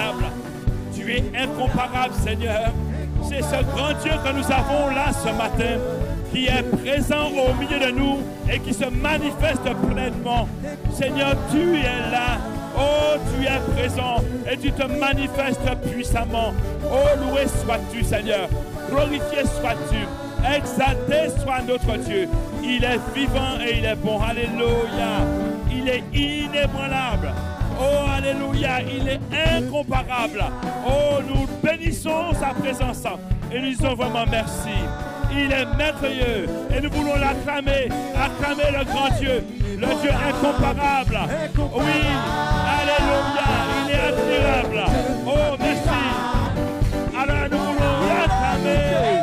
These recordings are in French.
inébranlable. Tu es incomparable, Seigneur. C'est ce grand Dieu que nous avons là ce matin, qui est présent au milieu de nous et qui se manifeste pleinement. Seigneur, tu es là. Oh, tu es présent et tu te manifestes puissamment. Oh, loué sois-tu, Seigneur. Glorifié sois-tu. Exalté soit notre Dieu. Il est vivant et il est bon. Alléluia. Il est inébranlable. Oh, alléluia. Il est incomparable. Oh, nous bénissons sa présence et nous disons vraiment merci. Il est merveilleux et nous voulons l'acclamer. Acclamer le grand Dieu, le Dieu incomparable. Oui, alléluia. Il est admirable. Oh, merci. Alors nous voulons l'acclamer.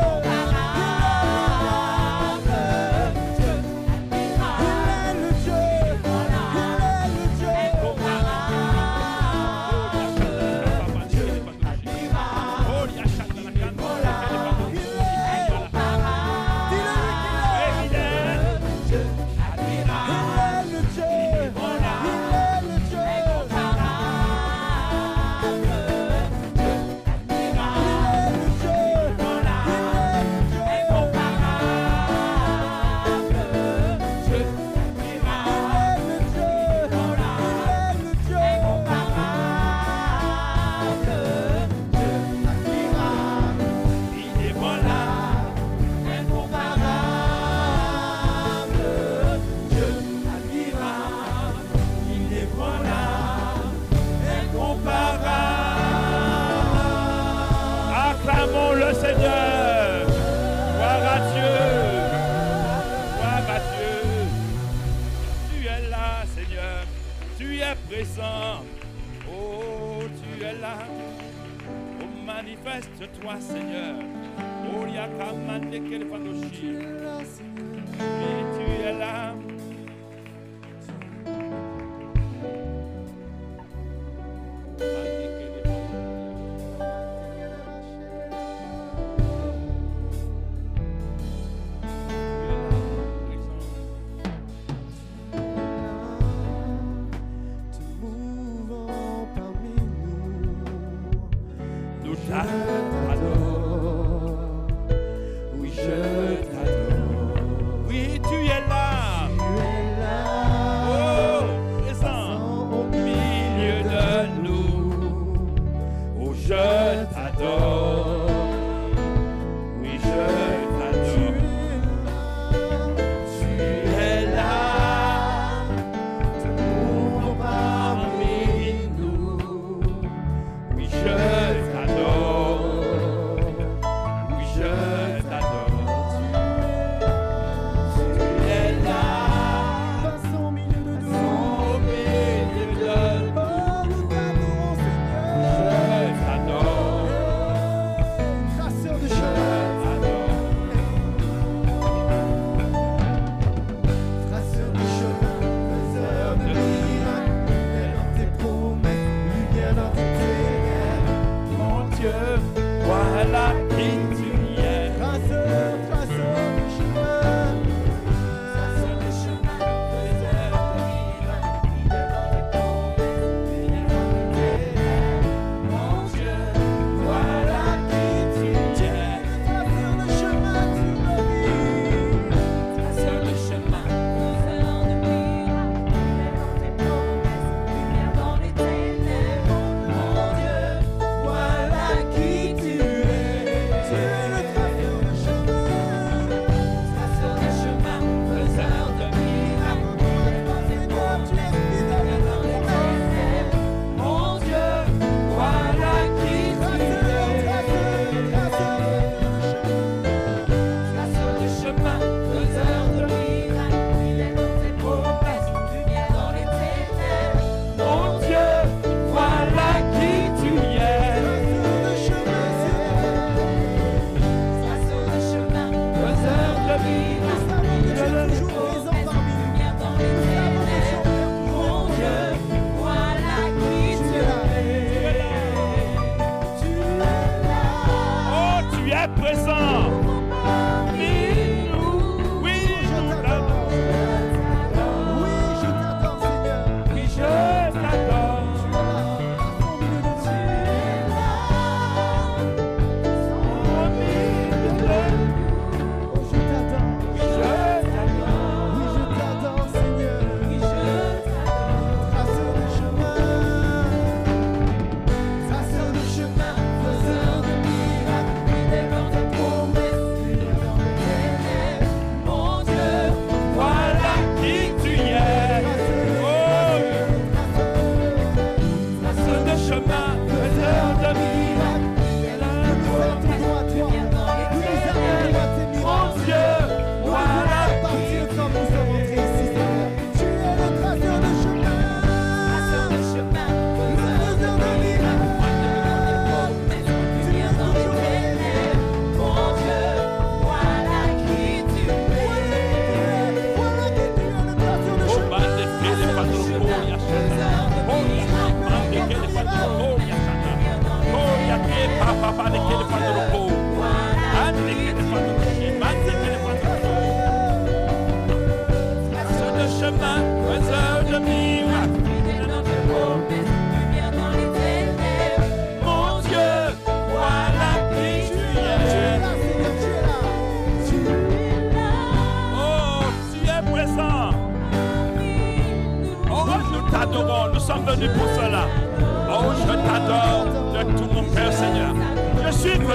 Oh, tu es là. Oh, manifeste-toi, Seigneur. Oh, yakamande kelfandoshi. Oui, tu es là.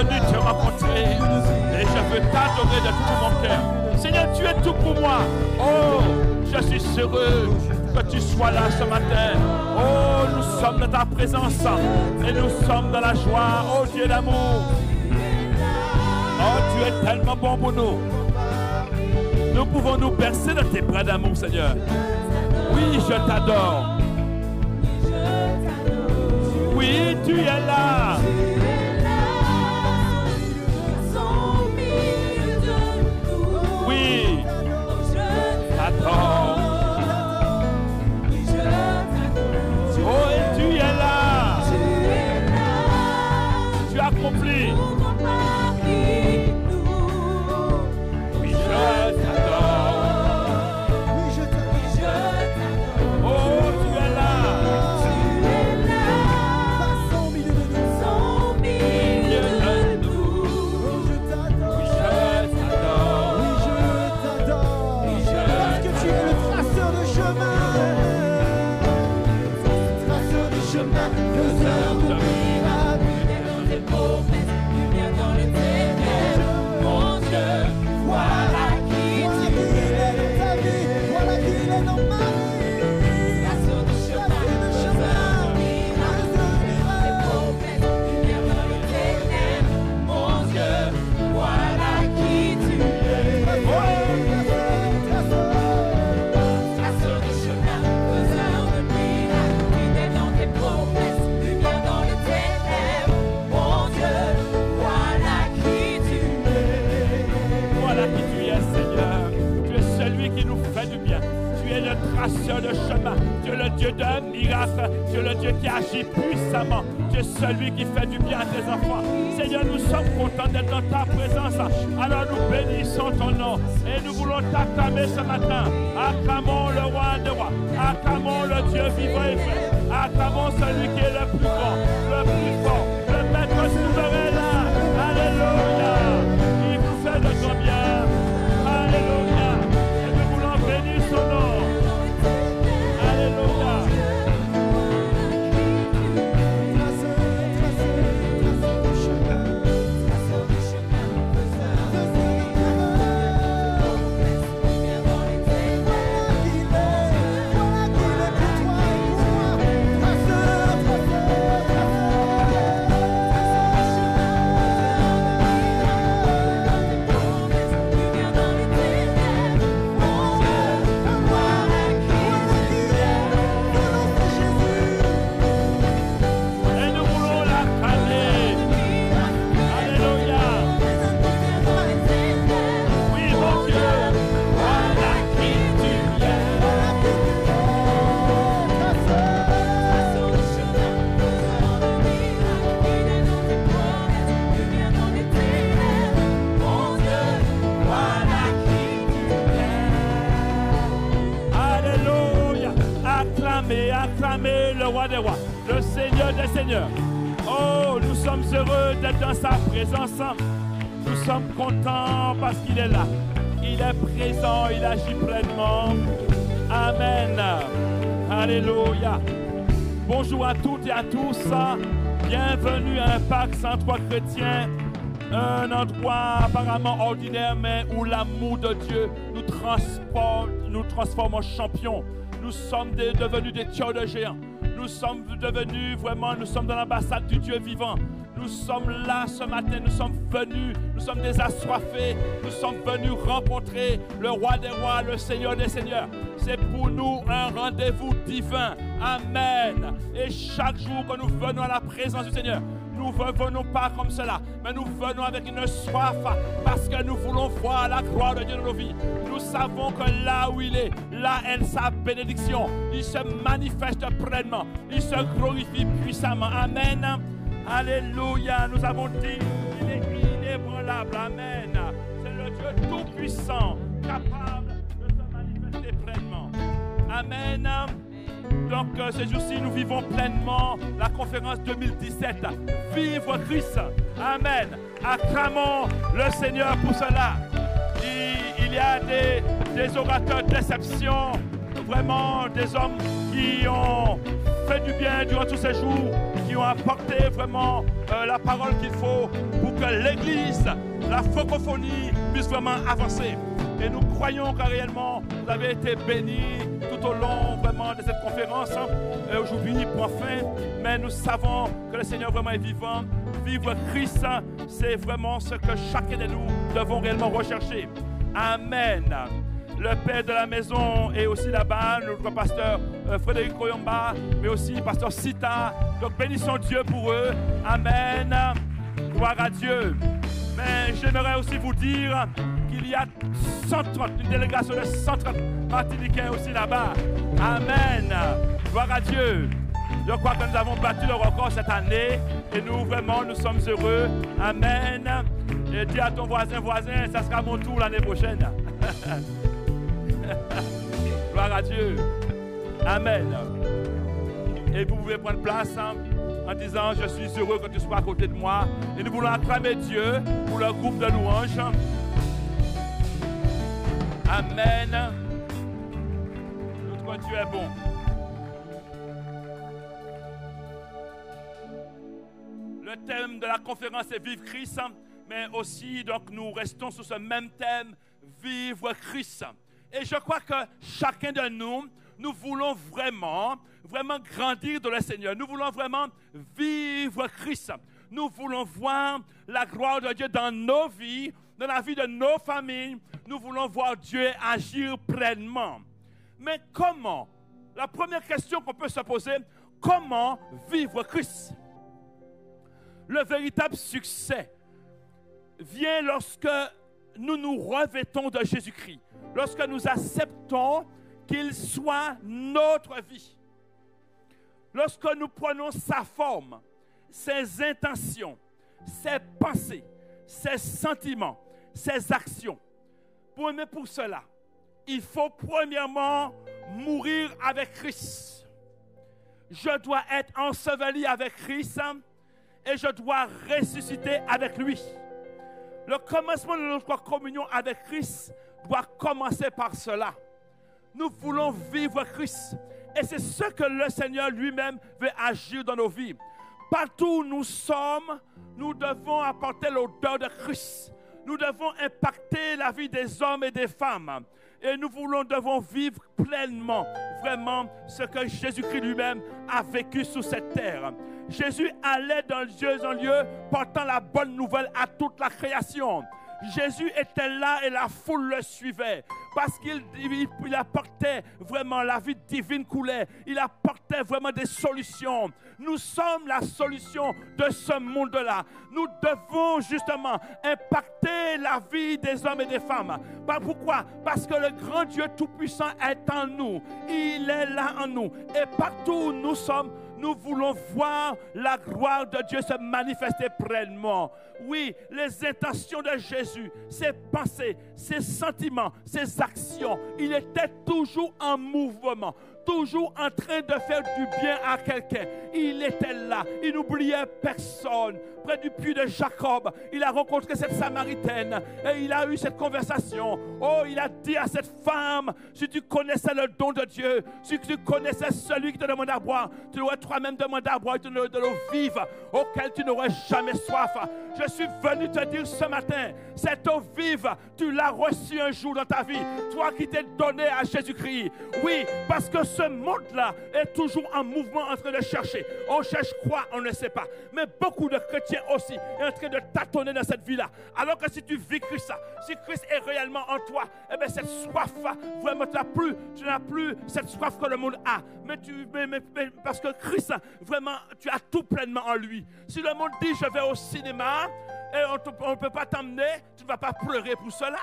venu te rencontrer et je veux t'adorer de tout mon cœur. Seigneur, tu es tout pour moi. Oh, je suis heureux que tu sois là ce matin. Oh, nous sommes dans ta présence et nous sommes dans la joie. Oh, Dieu d'amour. Oh, tu es tellement bon pour nous. Nous pouvons nous bercer dans tes bras d'amour, Seigneur. Oui, je t'adore. Oui, tu es là. Oui, t'adore. Oh, et tu es là. Tu accomplis. Oui, je t'adore. Oh, tu es là. Traceur de chemin. Tu es le Dieu de miracles. Tu es le Dieu qui agit puissamment. Tu es celui qui fait du bien à tes enfants. Seigneur, nous sommes contents d'être dans ta présence. Alors nous bénissons ton nom et nous voulons t'acclamer ce matin. Acclamons le roi des rois. Acclamons le Dieu vivant et vrai. Acclamons celui qui est le plus grand, le plus fort, le maître souverain. Alléluia. Il vous fait de ton bien. Alléluia. Et nous voulons bénir son nom. Acclamez le roi des rois, le Seigneur des seigneurs. Oh, nous sommes heureux d'être dans sa présence. Nous sommes contents parce qu'il est là. Il est présent, il agit pleinement. Amen. Alléluia. Bonjour à toutes et à tous. Bienvenue à Impact 103 chrétiens. Un endroit apparemment ordinaire, mais où l'amour de Dieu nous transforme en champions. Nous sommes devenus des tueurs de géants. Nous sommes devenus vraiment, nous sommes dans l'ambassade du Dieu vivant. Nous sommes là ce matin, nous sommes venus, nous sommes des assoiffés, nous sommes venus rencontrer le roi des rois, le Seigneur des seigneurs. C'est pour nous un rendez-vous divin. Amen. Et chaque jour que nous venons à la présence du Seigneur, nous ne venons pas comme cela, mais nous venons avec une soif parce que nous voulons voir la gloire de Dieu dans nos vies. Nous savons que là où il est, là est sa bénédiction. Il se manifeste pleinement. Il se glorifie puissamment. Amen. Alléluia. Nous avons dit, il est inébranlable. Amen. C'est le Dieu tout-puissant, capable de se manifester pleinement. Amen. Donc, ces jours-ci, nous vivons pleinement la conférence 2017. Vivre Christ. Amen. Acclamons le Seigneur pour cela. Il y a des orateurs d'exception, vraiment des hommes qui ont fait du bien durant tous ces jours, qui continuons à porter vraiment la parole qu'il faut pour que l'Église, la francophonie puisse vraiment avancer. Et nous croyons que réellement, vous avez été bénis tout au long vraiment de cette conférence. Aujourd'hui, prend fin, mais nous savons que le Seigneur vraiment est vivant. Vivre Christ, c'est vraiment ce que chacun de nous devons réellement rechercher. Amen. Le père de la maison est aussi là-bas, notre pasteur Frédéric Koyomba, mais aussi pasteur Sita. Donc bénissons Dieu pour eux. Amen. Gloire à Dieu. Mais j'aimerais aussi vous dire qu'il y a 130, une délégation de 130 Martiniquais aussi là-bas. Amen. Gloire à Dieu. Je crois que nous avons battu le record cette année et nous sommes heureux. Amen. Et dis à ton voisin, ça sera mon tour l'année prochaine. Gloire à Dieu. Amen. Et vous pouvez prendre place en disant, je suis heureux que tu sois à côté de moi. Et nous voulons acclamer Dieu pour le groupe de louanges. Amen. Notre Dieu est bon. Le thème de la conférence est Vive Christ, mais aussi donc nous restons sur ce même thème, Vivre Christ. Et je crois que chacun de nous voulons vraiment grandir dans le Seigneur. Nous voulons vraiment vivre Christ. Nous voulons voir la gloire de Dieu dans nos vies, dans la vie de nos familles. Nous voulons voir Dieu agir pleinement. Mais comment? La première question qu'on peut se poser, comment vivre Christ? Le véritable succès vient lorsque nous nous revêtons de Jésus-Christ, lorsque nous acceptons qu'il soit notre vie, lorsque nous prenons sa forme, ses intentions, ses pensées, ses sentiments, ses actions. Pour cela, il faut premièrement mourir avec Christ. Je dois être enseveli avec Christ et je dois ressusciter avec lui. Le commencement de notre communion avec Christ doit commencer par cela. Nous voulons vivre Christ. Et c'est ce que le Seigneur lui-même veut agir dans nos vies. Partout où nous sommes, nous devons apporter l'odeur de Christ. Nous devons impacter la vie des hommes et des femmes. Et nous devons vivre pleinement, vraiment, ce que Jésus-Christ lui-même a vécu sur cette terre. Jésus allait d'un lieu en lieu, portant la bonne nouvelle à toute la création. Jésus était là et la foule le suivait parce qu'il apportait vraiment la vie divine coulait. Il apportait vraiment des solutions. Nous sommes la solution de ce monde-là. Nous devons justement impacter la vie des hommes et des femmes. Pourquoi? Parce que le grand Dieu Tout-Puissant est en nous. Il est là en nous. Et partout où nous sommes, nous voulons voir la gloire de Dieu se manifester pleinement. Oui, les intentions de Jésus, ses pensées, ses sentiments, ses actions, il était toujours en mouvement, toujours en train de faire du bien à quelqu'un. Il était là, il n'oubliait personne. Près du puits de Jacob, il a rencontré cette Samaritaine et il a eu cette conversation. Oh, il a dit à cette femme, si tu connaissais le don de Dieu, si tu connaissais celui qui te demande à boire, tu aurais toi-même demandé à boire de l'eau vive auquel tu n'aurais jamais soif. Je suis venu te dire ce matin, cette eau vive, tu l'as reçue un jour dans ta vie. Toi qui t'es donné à Jésus-Christ. Oui, parce que ce monde-là est toujours en mouvement en train de chercher. On cherche quoi? On ne sait pas. Mais beaucoup de chrétiens aussi est en train de tâtonner dans cette vie-là. Alors que si tu vis Christ, si Christ est réellement en toi, eh bien cette soif, vraiment tu n'as plus cette soif que le monde a. Mais parce que Christ, vraiment, tu as tout pleinement en lui. Si le monde dit je vais au cinéma et on ne peut pas t'emmener, tu ne vas pas pleurer pour cela.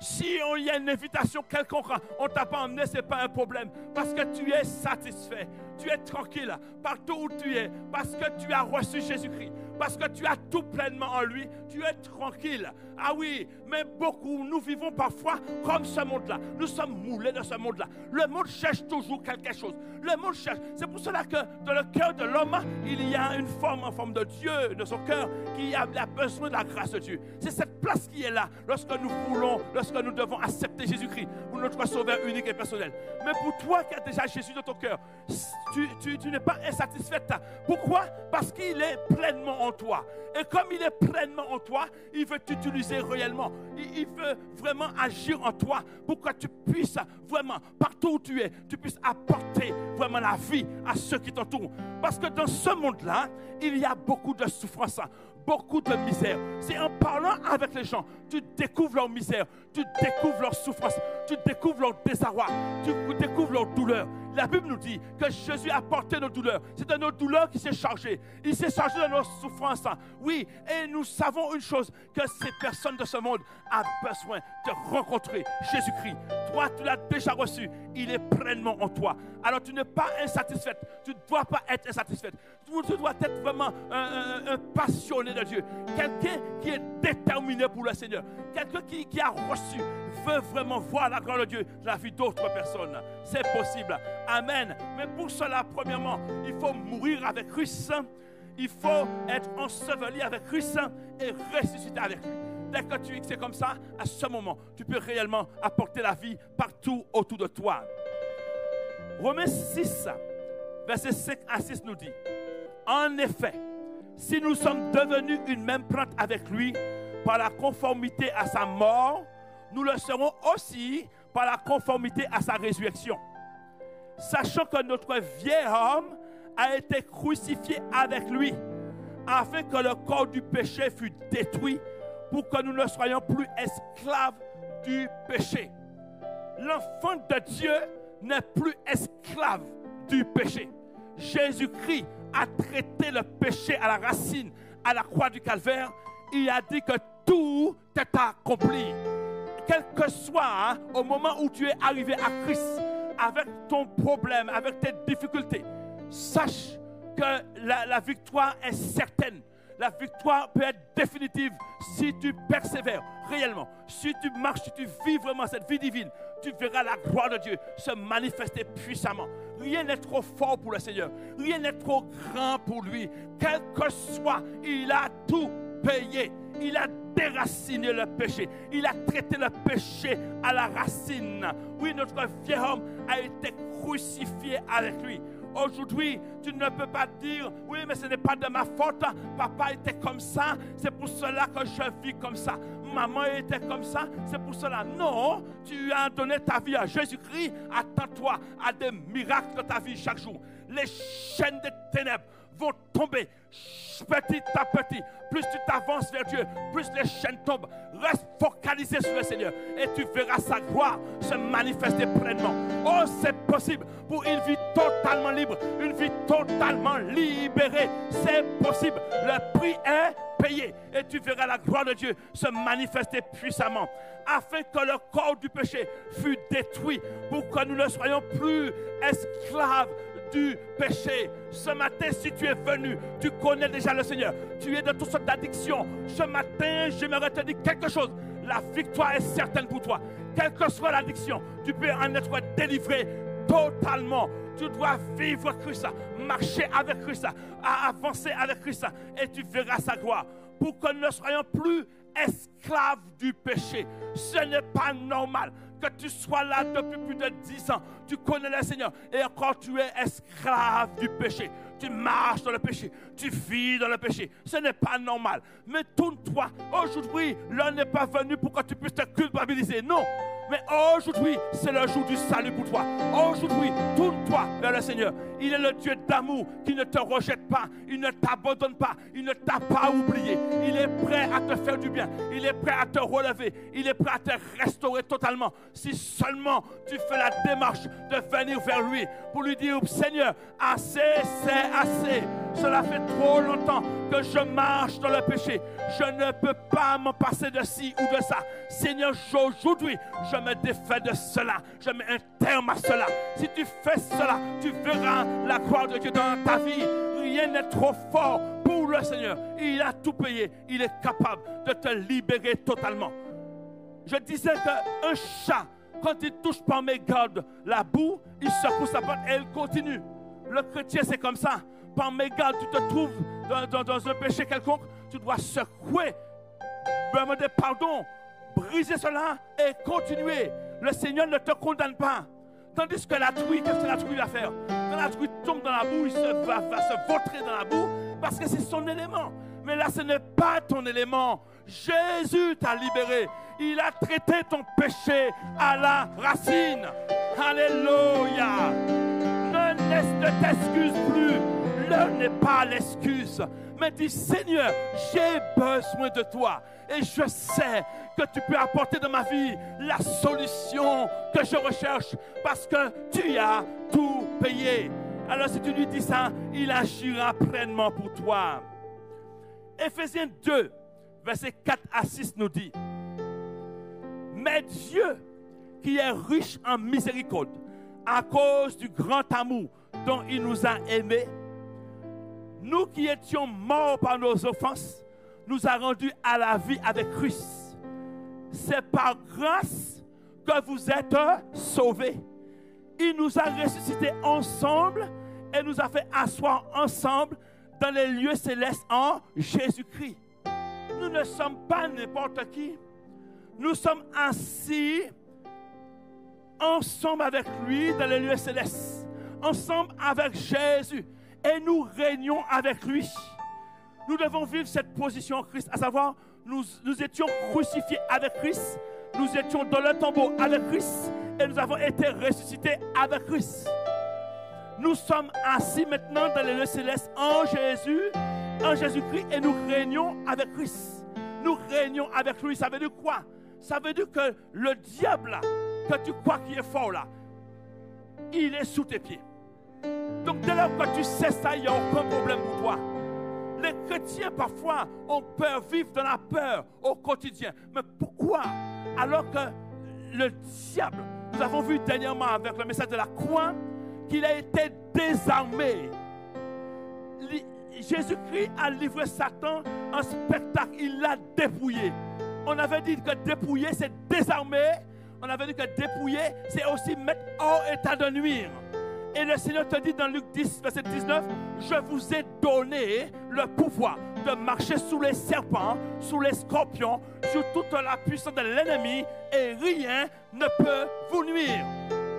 Si il y a une invitation quelconque, on ne t'a pas emmené, ce n'est pas un problème. Parce que tu es satisfait. Tu es tranquille partout où tu es. Parce que tu as reçu Jésus-Christ. parce que tu as tout pleinement en lui, tu es tranquille. Ah oui, mais beaucoup, nous vivons parfois comme ce monde-là. Nous sommes moulés dans ce monde-là. Le monde cherche toujours quelque chose. Le monde cherche. C'est pour cela que dans le cœur de l'homme, il y a une forme en forme de Dieu, de son cœur, qui a besoin de la grâce de Dieu. C'est cette place qui est là lorsque nous voulons, lorsque nous devons accepter Jésus-Christ pour notre sauveur unique et personnel. Mais pour toi qui as déjà Jésus dans ton cœur, tu n'es pas insatisfaite. Pourquoi? Parce qu'il est pleinement en toi. Et comme il est pleinement en toi, il veut t'utiliser réellement. Il veut vraiment agir en toi pour que tu puisses vraiment, partout où tu es, tu puisses apporter vraiment la vie à ceux qui t'entourent. Parce que dans ce monde-là, il y a beaucoup de souffrance, beaucoup de misère. C'est en parlant avec les gens, tu découvres leur misère, tu découvres leur souffrance, tu découvres leur désarroi, tu découvres leur douleur. La Bible nous dit que Jésus a porté nos douleurs. C'est de nos douleurs qu'il s'est chargé. Il s'est chargé de nos souffrances. Oui, et nous savons une chose, que ces personnes de ce monde ont besoin de rencontrer Jésus-Christ. Toi, tu l'as déjà reçu. Il est pleinement en toi. Alors, tu n'es pas insatisfaite. Tu ne dois pas être insatisfaite. Tu dois être vraiment un passionné de Dieu. Quelqu'un qui est déterminé pour le Seigneur. Quelqu'un qui a reçu, veut vraiment voir la gloire de Dieu dans la vie d'autres personnes. C'est possible. Amen. Mais pour cela, premièrement, il faut mourir avec Christ. Il faut être enseveli avec Christ et ressusciter avec lui. Dès que tu es comme ça, à ce moment, tu peux réellement apporter la vie partout autour de toi. Romains 6, versets 5 à 6 nous dit: en effet, si nous sommes devenus une même plante avec lui par la conformité à sa mort, nous le serons aussi par la conformité à sa résurrection. Sachant que notre vieil homme a été crucifié avec lui, afin que le corps du péché fût détruit, pour que nous ne soyons plus esclaves du péché. L'enfant de Dieu n'est plus esclave du péché. Jésus-Christ a traité le péché à la racine, à la croix du calvaire. Il a dit que tout est accompli. Quel que soit au moment où tu es arrivé à Christ, avec ton problème, avec tes difficultés, sache que la victoire est certaine. La victoire peut être définitive si tu persévères réellement. Si tu marches, si tu vis vraiment cette vie divine, tu verras la gloire de Dieu se manifester puissamment. Rien n'est trop fort pour le Seigneur. Rien n'est trop grand pour lui. Quel que soit, il a tout payé. Il a déraciné le péché. Il a traité le péché à la racine. Oui, notre vieil homme a été crucifié avec lui. Aujourd'hui, tu ne peux pas dire, oui, mais ce n'est pas de ma faute. Papa était comme ça, c'est pour cela que je vis comme ça. Maman était comme ça, c'est pour cela. Non, tu as donné ta vie à Jésus-Christ. Attends-toi à des miracles de ta vie chaque jour. Les chaînes des ténèbres vont tomber petit à petit. Plus tu t'avances vers Dieu, plus les chaînes tombent. Reste focalisé sur le Seigneur et tu verras sa gloire se manifester pleinement. Oh, c'est possible pour une vie totalement libre, une vie totalement libérée. C'est possible. Le prix est payé et tu verras la gloire de Dieu se manifester puissamment, afin que le corps du péché fût détruit, pour que nous ne soyons plus esclaves du péché. Ce matin, si tu es venu, tu connais déjà le Seigneur, tu es de toutes sortes d'addictions. Ce matin, j'aimerais te dire quelque chose. La victoire est certaine pour toi. Quelle que soit l'addiction, tu peux en être délivré totalement. Tu dois vivre Christ, marcher avec Christ, avancer avec Christ, et tu verras sa gloire. Pour que nous ne soyons plus esclaves du péché. Ce n'est pas normal que tu sois là depuis plus de 10 ans. Tu connais le Seigneur et encore tu es esclave du péché. Tu marches dans le péché, tu vis dans le péché. Ce n'est pas normal. Mais tourne-toi. Aujourd'hui, l'heure n'est pas venue pour que tu puisses te culpabiliser. Non. Mais aujourd'hui, c'est le jour du salut pour toi. Aujourd'hui, tourne-toi vers le Seigneur. Il est le Dieu d'amour qui ne te rejette pas. Il ne t'abandonne pas. Il ne t'a pas oublié. Il est prêt à te faire du bien. Il est prêt à te relever. Il est prêt à te restaurer totalement. Si seulement tu fais la démarche de venir vers lui pour lui dire: Seigneur, assez, c'est assez. Cela fait trop longtemps que je marche dans le péché. Je ne peux pas m'en passer de ci ou de ça. Seigneur, aujourd'hui, je me défais de cela. Je mets un terme à cela. Si tu fais cela, tu verras la gloire de Dieu dans ta vie. Rien n'est trop fort pour le Seigneur. Il a tout payé. Il est capable de te libérer totalement. Je disais qu'un chat, quand il touche par mégarde la boue, il secoue sa patte et il continue. Le chrétien, c'est comme ça. Par mégarde, tu te trouves dans un péché quelconque, tu dois secouer, demander pardon, briser cela et continuer. Le Seigneur ne te condamne pas. Tandis que la truie, qu'est-ce que la truie va faire? Quand la truie tombe dans la boue, il va se vautrer dans la boue parce que c'est son élément. Mais là, ce n'est pas ton élément. Jésus t'a libéré. Il a traité ton péché à la racine. Alléluia. Ne t'excuse plus. L'heure n'est pas l'excuse. Mais dis, Seigneur, j'ai besoin de toi. Et je sais que tu peux apporter dans ma vie la solution que je recherche parce que tu as tout payé. Alors si tu lui dis ça, il agira pleinement pour toi. Éphésiens 2, versets 4 à 6 nous dit: mais Dieu, qui est riche en miséricorde, à cause du grand amour dont il nous a aimés, nous qui étions morts par nos offenses, nous a rendus à la vie avec Christ. C'est par grâce que vous êtes sauvés. Il nous a ressuscités ensemble et nous a fait asseoir ensemble dans les lieux célestes en Jésus-Christ. Nous ne sommes pas n'importe qui. Nous sommes assis ensemble avec lui dans les lieux célestes, ensemble avec Jésus, et nous régnons avec lui. Nous devons vivre cette position en Christ, à savoir, nous étions crucifiés avec Christ, nous étions dans le tombeau avec Christ, et nous avons été ressuscités avec Christ. Nous sommes assis maintenant dans les lieux célestes en Jésus-Christ, et nous régnons avec Christ. Nous régnons avec lui. Ça veut dire quoi? Ça veut dire que le diable là, que tu crois qu'il est fort là, il est sous tes pieds. Donc dès lors que tu sais ça, il n'y a aucun problème pour toi. Les chrétiens parfois ont peur, vivent dans la peur au quotidien. Mais pourquoi? Alors que le diable, nous avons vu dernièrement avec le message de la croix, qu'il a été désarmé. Jésus-Christ a livré Satan en spectacle, il l'a dépouillé. On avait dit que dépouiller, c'est désarmer. On avait dit que dépouiller, c'est aussi mettre hors état de nuire. Et le Seigneur te dit dans Luc 10, verset 19, je vous ai donné le pouvoir de marcher sous les serpents, sous les scorpions, sur toute la puissance de l'ennemi, et rien ne peut vous nuire.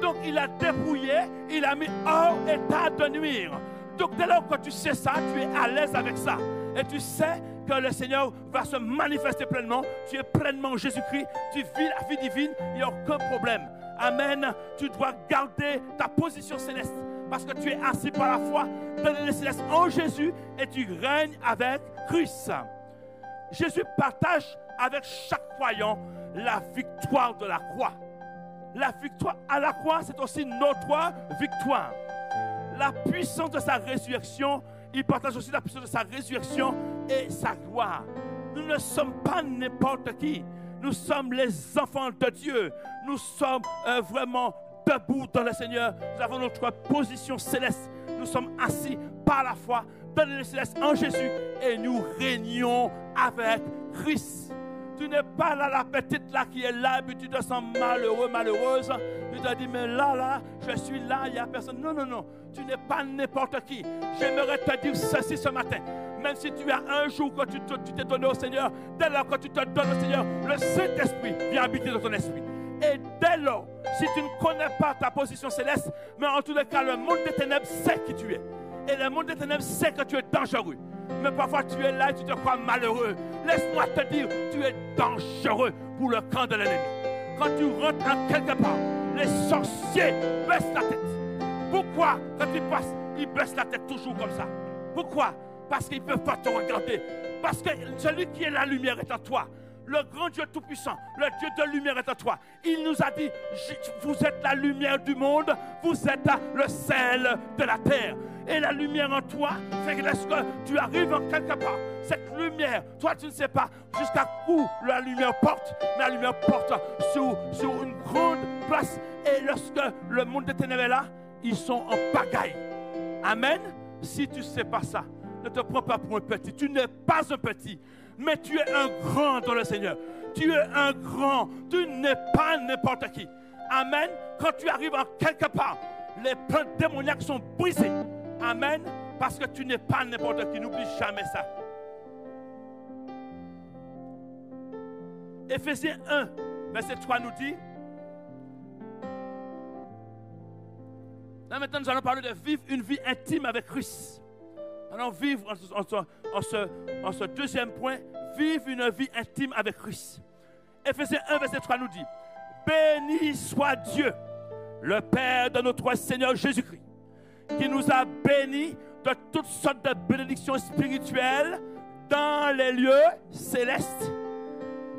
Donc il a dépouillé, il a mis hors état de nuire. Donc dès lors que tu sais ça, tu es à l'aise avec ça. Et tu sais que le Seigneur va se manifester pleinement. Tu es pleinement Jésus-Christ. Tu vis la vie divine. Il n'y a aucun problème. Amen. Tu dois garder ta position céleste. Parce que tu es assis par la foi dans les célestes en Jésus. Et tu règnes avec Christ. Jésus partage avec chaque croyant la victoire de la croix. La victoire à la croix, c'est aussi notre victoire. La puissance de sa résurrection, il partage aussi la puissance de sa résurrection et sa gloire. Nous ne sommes pas n'importe qui. Nous sommes les enfants de Dieu. Nous sommes vraiment debout dans le Seigneur. Nous avons notre position céleste. Nous sommes assis par la foi dans le céleste en Jésus et nous régnons avec Christ. Tu n'es pas là, la petite là qui est là, et puis tu te sens malheureux, malheureuse. Tu te dis, mais là, je suis là, il n'y a personne. Non, non, non. Tu n'es pas n'importe qui. J'aimerais te dire ceci ce matin. Même si tu as un jour que tu t'es donné au Seigneur, dès lors que tu te donnes au Seigneur, le Saint-Esprit vient habiter dans ton esprit. Et dès lors, si tu ne connais pas ta position céleste, mais en tous les cas, le monde des ténèbres sait qui tu es. Et le monde des ténèbres sait que tu es dangereux. Mais parfois tu es là et tu te crois malheureux. Laisse-moi te dire, tu es dangereux pour le camp de l'ennemi. Quand tu rentres en quelque part, les sorciers baissent la tête. Pourquoi, quand ils passent, ils baissent la tête toujours comme ça? Pourquoi? Parce qu'ils ne peuvent pas te regarder. Parce que celui qui est la lumière est en toi. Le grand Dieu Tout-Puissant, le Dieu de lumière est en toi. Il nous a dit, vous êtes la lumière du monde, vous êtes le sel de la terre. Et la lumière en toi fait que lorsque tu arrives en quelque part, cette lumière, toi tu ne sais pas jusqu'à où la lumière porte, mais la lumière porte sur une grande place. Et lorsque le monde des ténèbres est là, ils sont en pagaille. Amen. Si tu ne sais pas ça, ne te prends pas pour un petit. Tu n'es pas un petit, mais tu es un grand dans le Seigneur. Tu es un grand. Tu n'es pas n'importe qui. Amen. Quand tu arrives en quelque part, les plans démoniaques sont brisés. Amen. Parce que tu n'es pas n'importe qui. N'oublie jamais ça. Éphésiens 1, verset 3 nous dit. Là maintenant, nous allons parler de vivre une vie intime avec Christ. Allons vivre en ce deuxième point, vivre une vie intime avec Christ. Éphésiens 1, verset 3 nous dit. Béni soit Dieu, le Père de notre Seigneur Jésus-Christ, qui nous a bénis de toutes sortes de bénédictions spirituelles dans les lieux célestes.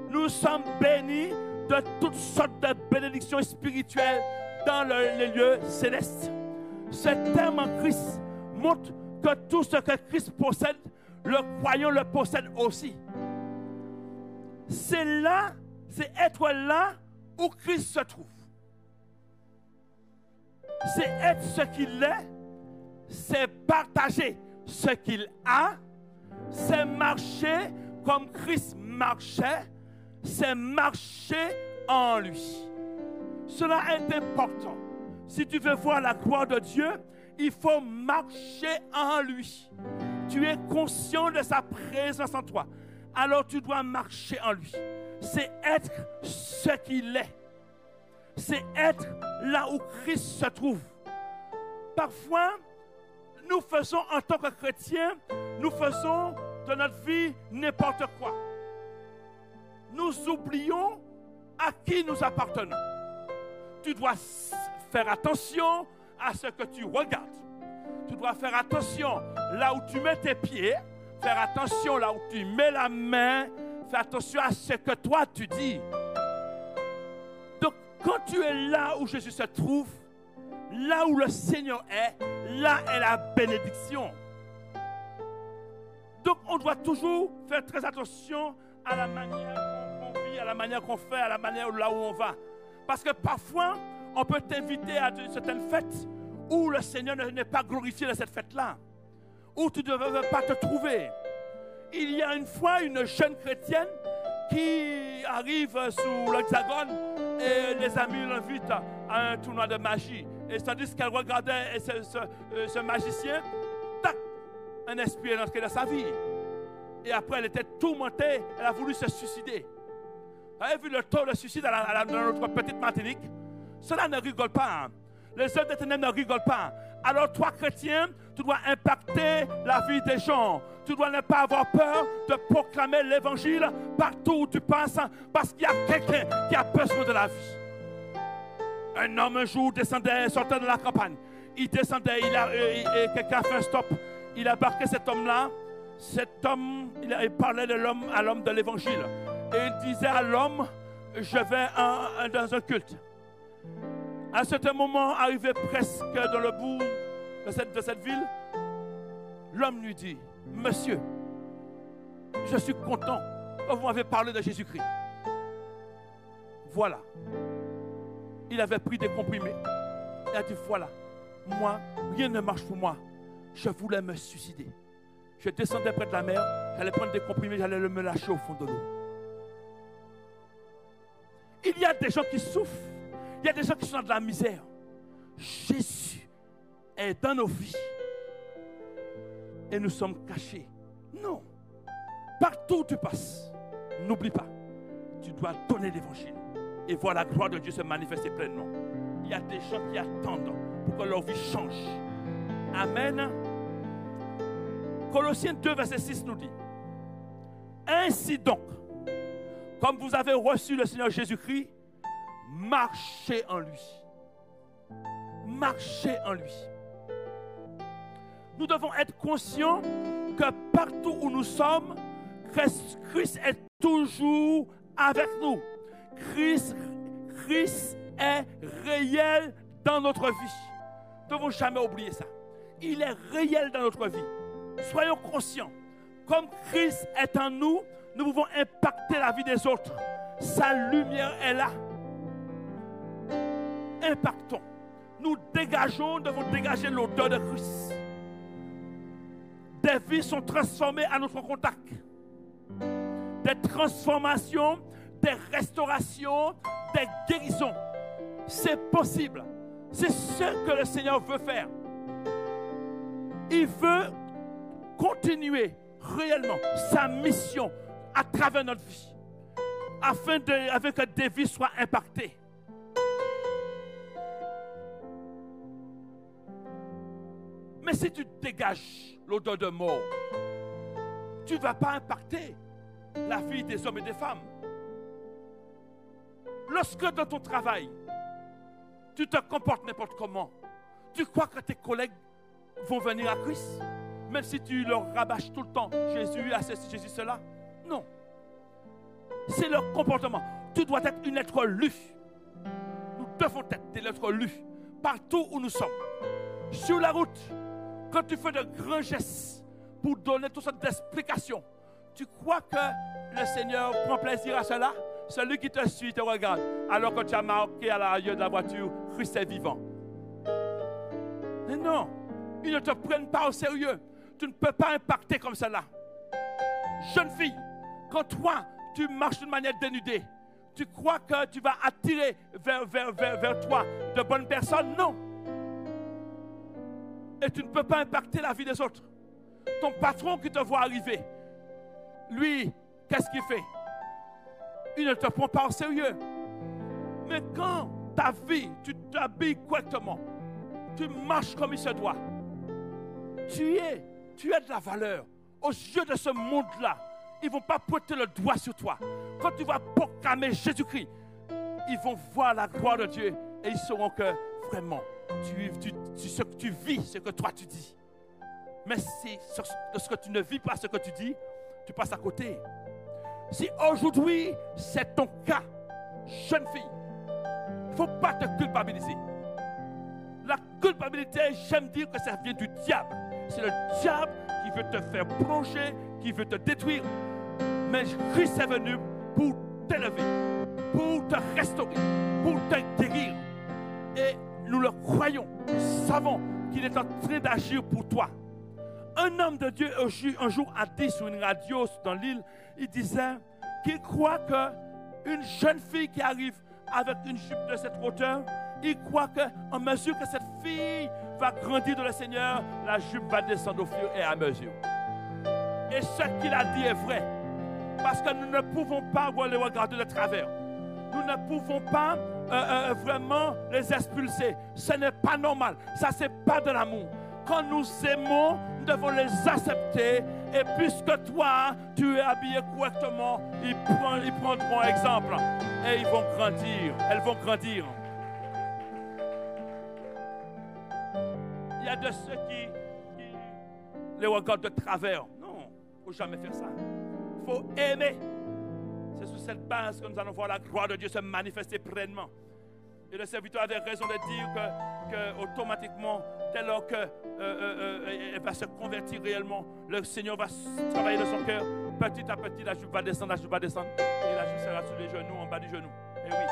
Nous sommes bénis de toutes sortes de bénédictions spirituelles dans les lieux célestes. Ce terme en Christ montre que tout ce que Christ possède, le croyant le possède aussi. C'est là, c'est être là où Christ se trouve. C'est être ce qu'il est, c'est partager ce qu'il a, c'est marcher comme Christ marchait, c'est marcher en lui. Cela est important. Si tu veux voir la gloire de Dieu, il faut marcher en lui. Tu es conscient de sa présence en toi. Alors tu dois marcher en lui. C'est être ce qu'il est. C'est être là où Christ se trouve. Parfois, nous faisons en tant que chrétiens, nous faisons de notre vie n'importe quoi. Nous oublions à qui nous appartenons. Tu dois faire attention à ce que tu regardes. Tu dois faire attention là où tu mets tes pieds, faire attention là où tu mets la main, faire attention à ce que toi tu dis. Donc, quand tu es là où Jésus se trouve, là où le Seigneur est, là est la bénédiction. Donc, on doit toujours faire très attention à la manière qu'on vit, à la manière qu'on fait, à la manière là où on va. Parce que parfois, on peut t'inviter à certaines fêtes où le Seigneur n'est pas glorifié dans cette fête-là, où tu ne devais pas te trouver. Il y a une fois une jeune chrétienne qui arrive sous l'Hexagone et les amis l'invitent à un tournoi de magie. Et tandis qu'elle regardait ce magicien, tac, un esprit est entré dans sa vie. Et après, elle était tourmentée, elle a voulu se suicider. Vous avez vu le taux de suicide dans notre petite Martinique? Cela ne rigole pas. Hein. Les œuvres des ténèbres ne rigolent pas. Alors toi, chrétien, tu dois impacter la vie des gens. Tu dois ne pas avoir peur de proclamer l'évangile partout où tu passes, parce qu'il y a quelqu'un qui a besoin de la vie. Un homme un jour descendait, sortait de la campagne. Il descendait, et quelqu'un a fait un stop. Il a embarqué cet homme-là. Cet homme, il parlait de l'homme à l'homme de l'évangile. Et il disait à l'homme, je vais dans un culte. À un certain moment, arrivé presque dans le bout de cette ville, l'homme lui dit, monsieur, je suis content que vous m'avez parlé de Jésus-Christ. Voilà. Il avait pris des comprimés. Il a dit, voilà, moi, rien ne marche pour moi. Je voulais me suicider. Je descendais près de la mer, j'allais prendre des comprimés, j'allais me lâcher au fond de l'eau. Il y a des gens qui souffrent. Il y a des gens qui sont dans de la misère. Jésus est dans nos vies. Et nous sommes cachés. Non. Partout où tu passes, n'oublie pas, tu dois donner l'évangile. Et voir la gloire de Dieu se manifester pleinement. Il y a des gens qui attendent pour que leur vie change. Amen. Colossiens 2, verset 6 nous dit, ainsi donc, comme vous avez reçu le Seigneur Jésus-Christ, marchez en lui. Marchez en lui. Nous devons être conscients que partout où nous sommes, Christ est toujours avec nous. Christ est réel dans notre vie. Nous ne devons jamais oublier ça. Il est réel dans notre vie. Soyons conscients. Comme Christ est en nous, nous pouvons impacter la vie des autres. Sa lumière est là. Impactons. Nous devons dégager l'odeur de Christ. Des vies sont transformées à notre contact. Des transformations, des restaurations, des guérisons. C'est possible. C'est ce que le Seigneur veut faire. Il veut continuer réellement sa mission à travers notre vie, afin que des vies soient impactées. Mais si tu dégages l'odeur de mort, tu ne vas pas impacter la vie des hommes et des femmes. Lorsque dans ton travail, tu te comportes n'importe comment, tu crois que tes collègues vont venir à Christ, même si tu leur rabâches tout le temps Jésus a ceci, Jésus cela. Non. C'est leur comportement. Tu dois être une lettre lue. Nous devons être des lettres lues partout où nous sommes. Sur la route, quand tu fais de grands gestes pour donner toutes sortes d'explications, tu crois que le Seigneur prend plaisir à cela? Celui qui te suit te regarde, alors que tu as marqué à l'arrière de la voiture, Christ est vivant. Mais non, ils ne te prennent pas au sérieux. Tu ne peux pas impacter comme cela. Jeune fille, quand toi, tu marches d'une manière dénudée, tu crois que tu vas attirer vers toi de bonnes personnes? Non. Et tu ne peux pas impacter la vie des autres. Ton patron qui te voit arriver, lui, qu'est-ce qu'il fait? Il ne te prend pas au sérieux. Mais quand ta vie, tu t'habilles correctement, tu marches comme il se doit, tu es de la valeur. Aux yeux de ce monde-là, ils ne vont pas pointer le doigt sur toi. Quand tu vas proclamer Jésus-Christ, ils vont voir la gloire de Dieu et ils sauront que vraiment, tu vis ce que toi tu dis. Mais si lorsque tu ne vis pas ce que tu dis, tu passes à côté. Si aujourd'hui c'est ton cas, jeune fille, il ne faut pas te culpabiliser. La culpabilité, j'aime dire que ça vient du diable. C'est le diable qui veut te faire plonger, qui veut te détruire. Mais Christ est venu pour t'élever, pour te restaurer, pour te guérir. Et nous le croyons, nous savons qu'il est en train d'agir pour toi. Un homme de Dieu un jour a dit sur une radio dans l'île, il disait qu'il croit qu'une jeune fille qui arrive avec une jupe de cette hauteur, il croit qu'en mesure que cette fille va grandir dans le Seigneur, la jupe va descendre au fur et à mesure. Et ce qu'il a dit est vrai. Parce que nous ne pouvons pas les regarder de travers. Nous ne pouvons pas vraiment les expulser. Ce n'est pas normal. Ça, ce n'est pas de l'amour. Quand nous aimons, nous devons les accepter. Et puisque toi, tu es habillé correctement, ils prendront exemple. Et ils vont grandir. Elles vont grandir. Il y a de ceux qui les regardent de travers. Non, il ne faut jamais faire ça. Il faut aimer. C'est sur cette base que nous allons voir la gloire de Dieu se manifester pleinement. Et le serviteur avait raison de dire que automatiquement, dès lors qu'elle va se convertir réellement, le Seigneur va travailler dans son cœur. Petit à petit, la jupe va descendre, et la jupe sera sur les genoux, en bas du genou. Et oui.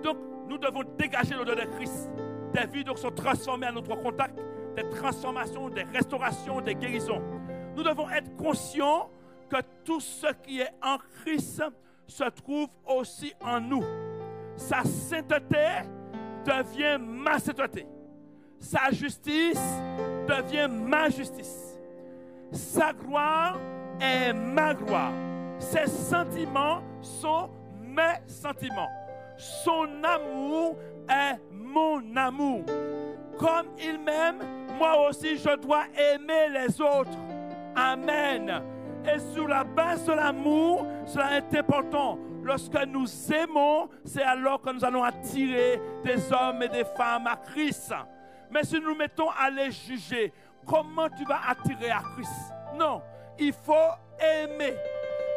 Donc, nous devons dégager l'odeur de Christ. Des vies donc sont transformées à notre contact, des transformations, des restaurations, des guérisons. Nous devons être conscients que tout ce qui est en Christ se trouve aussi en nous. Sa sainteté devient ma sainteté. Sa justice devient ma justice. Sa gloire est ma gloire. Ses sentiments sont mes sentiments. Son amour est mon amour. Comme il m'aime, moi aussi je dois aimer les autres. Amen. Et sur la base de l'amour, cela est important. Lorsque nous aimons, c'est alors que nous allons attirer des hommes et des femmes à Christ. Mais si nous nous mettons à les juger, comment tu vas attirer à Christ? Non, il faut aimer.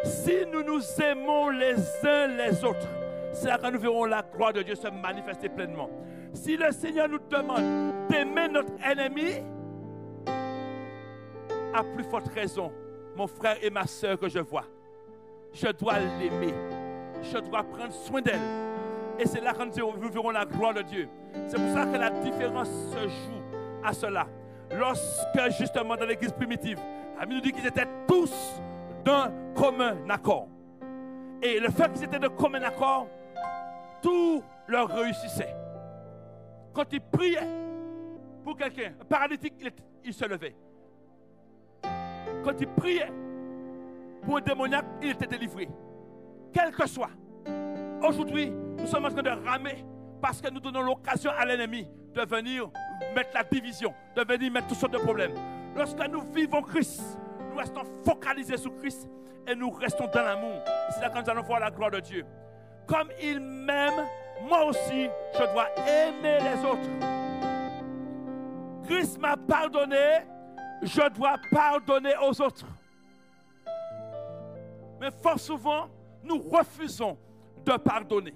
Si nous nous aimons les uns les autres, c'est là que nous verrons la gloire de Dieu se manifester pleinement. Si le Seigneur nous demande d'aimer notre ennemi, à plus forte raison, mon frère et ma soeur que je vois, je dois l'aimer. Je dois prendre soin d'elle. Et c'est là que nous verrons la gloire de Dieu. C'est pour ça que la différence se joue à cela. Lorsque justement dans l'église primitive, la Bible nous dit qu'ils étaient tous d'un commun accord. Et le fait qu'ils étaient de commun accord, tout leur réussissait. Quand ils priaient pour quelqu'un, un paralytique, il se levait. Quand ils priaient pour un démoniaque, il était délivré. Quel que soit. Aujourd'hui, nous sommes en train de ramer parce que nous donnons l'occasion à l'ennemi de venir mettre la division, de venir mettre toutes sortes de problèmes. Lorsque nous vivons Christ, nous restons focalisés sur Christ et nous restons dans l'amour. C'est là que nous allons voir la gloire de Dieu. Comme il m'aime, moi aussi, je dois aimer les autres. Christ m'a pardonné, je dois pardonner aux autres. Mais fort souvent, nous refusons de pardonner.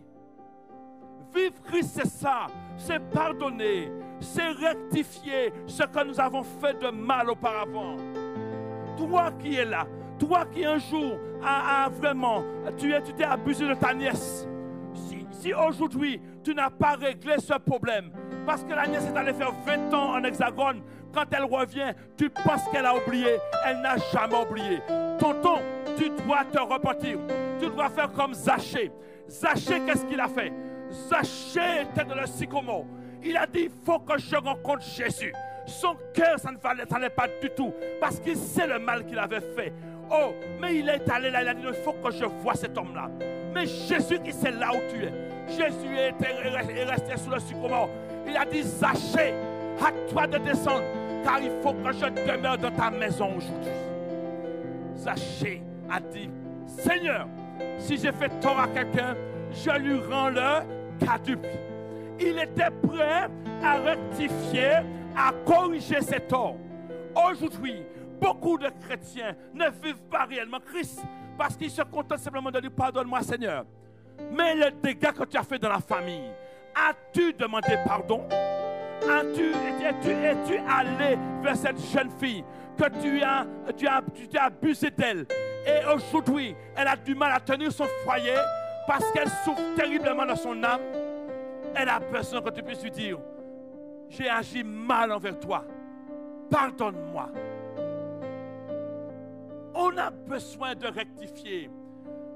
Vivre Christ, c'est ça, c'est pardonner, c'est rectifier ce que nous avons fait de mal auparavant. Toi qui es là, toi qui un jour tu t'es abusé de ta nièce, si aujourd'hui tu n'as pas réglé ce problème, parce que la nièce est allée faire 20 ans en Hexagone, quand elle revient, tu penses qu'elle a oublié, elle n'a jamais oublié. Tonton, tu dois te repentir, tu dois faire comme Zachée. Zachée, qu'est-ce qu'il a fait? Zachée était dans le sycomore. Il a dit, il faut que je rencontre Jésus. Son cœur, ça n'allait pas du tout, parce qu'il sait le mal qu'il avait fait. Oh, mais il est allé là, il a dit, il faut que je voie cet homme-là. Mais Jésus qui sait là où tu es. Jésus est resté sous le sycomore. Il a dit, Zachée, à toi de descendre, car il faut que je demeure dans ta maison aujourd'hui. Zachée a dit, Seigneur, si j'ai fait tort à quelqu'un, je lui rends le quadruple. Il était prêt à rectifier, à corriger ses torts. Aujourd'hui, beaucoup de chrétiens ne vivent pas réellement Christ parce qu'ils se contentent simplement de dire pardonne-moi Seigneur. Mais le dégât que tu as fait dans la famille, as-tu demandé pardon? Es-tu allé vers cette jeune fille que tu t'es abusé d'elle et aujourd'hui elle a du mal à tenir son foyer parce qu'elle souffre terriblement dans son âme? Elle a besoin que tu puisses lui dire j'ai agi mal envers toi, pardonne-moi. On a besoin de rectifier.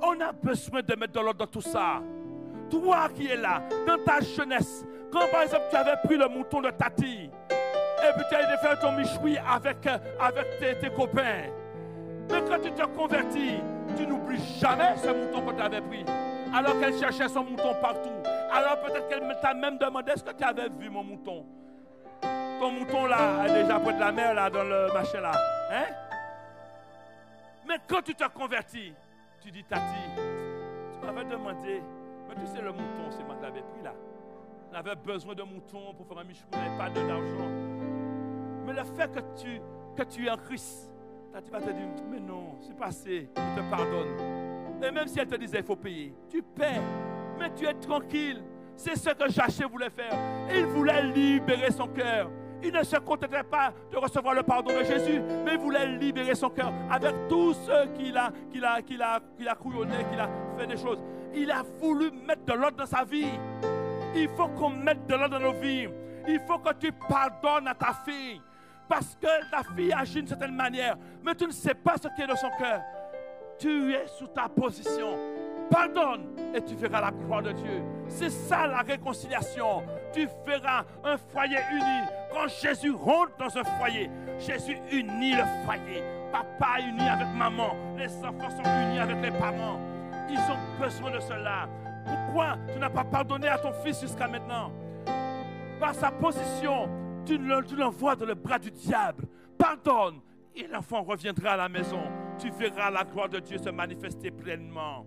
On a besoin de mettre de l'ordre dans tout ça. Toi qui es là, dans ta jeunesse, quand par exemple tu avais pris le mouton de Tati, et puis tu as été faire ton michoui avec tes copains. Mais quand tu te convertis, tu n'oublies jamais ce mouton que tu avais pris. Alors qu'elle cherchait son mouton partout. Alors peut-être qu'elle t'a même demandé est-ce que tu avais vu mon mouton? Ton mouton là, est déjà près de la mer là, dans le machin là. Hein? Mais quand tu te convertis, tu dis Tati, tu m'avais demandé, mais tu sais le mouton, c'est moi qui l'avais pris là. On avait besoin de mouton pour faire un michou, on n'avait pas d'argent. Mais le fait que tu es en Christ, Tati va te dire, mais non, c'est passé, je te pardonne. Et même si elle te disait, il faut payer, tu paies, mais tu es tranquille. C'est ce que Zachée voulait faire. Il voulait libérer son cœur. Il ne se contentait pas de recevoir le pardon de Jésus, mais il voulait libérer son cœur avec tous ceux qu'il a couillonnés, qu'il a fait des choses. Il a voulu mettre de l'ordre dans sa vie. Il faut qu'on mette de l'ordre dans nos vies. Il faut que tu pardonnes à ta fille. Parce que ta fille agit d'une certaine manière, mais tu ne sais pas ce qui est dans son cœur. Tu es sous ta position. Pardonne et tu verras la gloire de Dieu. C'est ça la réconciliation. Tu verras un foyer uni. Quand Jésus rentre dans un foyer, Jésus unit le foyer. Papa uni avec maman. Les enfants sont unis avec les parents. Ils ont besoin de cela. Pourquoi tu n'as pas pardonné à ton fils jusqu'à maintenant? Par sa position, tu l'envoies dans le bras du diable. Pardonne et l'enfant reviendra à la maison. Tu verras la gloire de Dieu se manifester pleinement.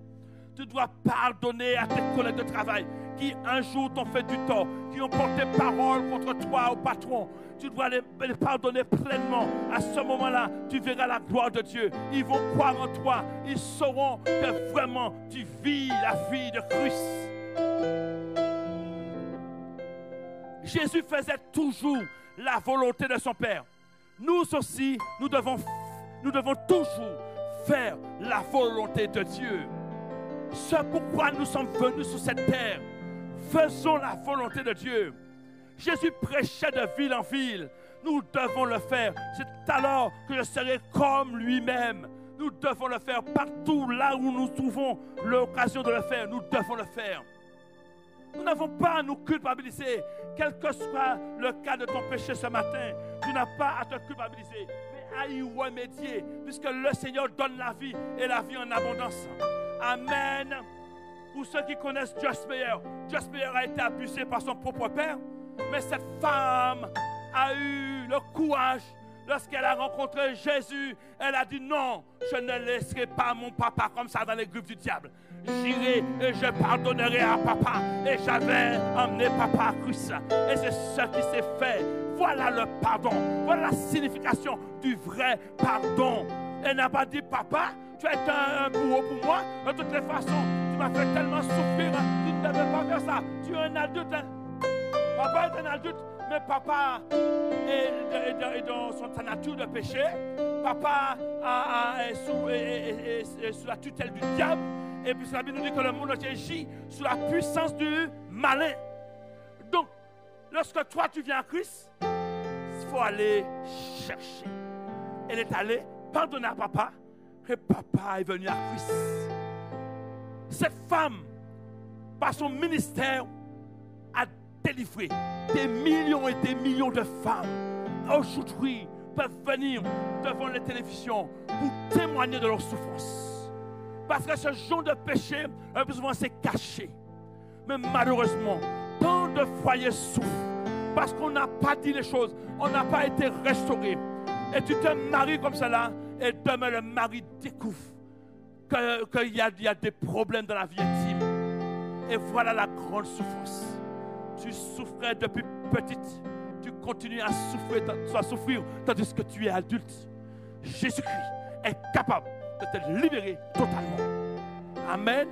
Tu dois pardonner à tes collègues de travail qui un jour t'ont fait du tort, qui ont porté parole contre toi au patron. Tu dois les pardonner pleinement. À ce moment-là, tu verras la gloire de Dieu. Ils vont croire en toi. Ils sauront que vraiment tu vis la vie de Christ. Jésus faisait toujours la volonté de son Père. Nous aussi, nous devons toujours faire la volonté de Dieu. C'est pourquoi nous sommes venus sur cette terre. Faisons la volonté de Dieu. Jésus prêchait de ville en ville. Nous devons le faire. C'est alors que je serai comme lui-même. Nous devons le faire partout là où nous trouvons l'occasion de le faire. Nous devons le faire. Nous n'avons pas à nous culpabiliser. Quel que soit le cas de ton péché ce matin, tu n'as pas à te culpabiliser, mais à y remédier, puisque le Seigneur donne la vie et la vie en abondance. Amen. Pour ceux qui connaissent Joyce Meyer a été abusé par son propre père, mais cette femme a eu le courage. Lorsqu'elle a rencontré Jésus, elle a dit non, je ne laisserai pas mon papa comme ça dans les griffes du diable. J'irai et je pardonnerai à papa. Et j'avais emmené papa à Christ. Et c'est ce qui s'est fait. Voilà le pardon. Voilà la signification du vrai pardon. Elle n'a pas dit papa, tu es un bourreau pour moi. De toutes les façons, tu m'as fait tellement souffrir. Tu ne devais pas faire ça. Tu es un adulte. Hein? Papa est un adulte. Mais papa est dans sa nature de péché. Papa est sous la tutelle du diable. Et puis la Bible nous dit que le monde entier gît sous la puissance du malin. Donc, lorsque toi tu viens à Christ, il faut aller chercher. Elle est allée pardonner à papa. Et papa est venu à Christ. Cette femme, par son ministère, a délivré des millions et des millions de femmes. Aujourd'hui, peuvent venir devant les télévisions pour témoigner de leur souffrance. Parce que ce genre de péché, un peu souvent, c'est caché. Mais malheureusement, tant de foyers souffrent parce qu'on n'a pas dit les choses, on n'a pas été restauré. Et tu te maries comme cela, et demain le mari découvre qu'il y a des problèmes dans la vie intime. Et voilà la grande souffrance. Tu souffrais depuis petite, tu continues à souffrir tandis que tu es adulte. Jésus-Christ est capable de te libérer totalement. Amen.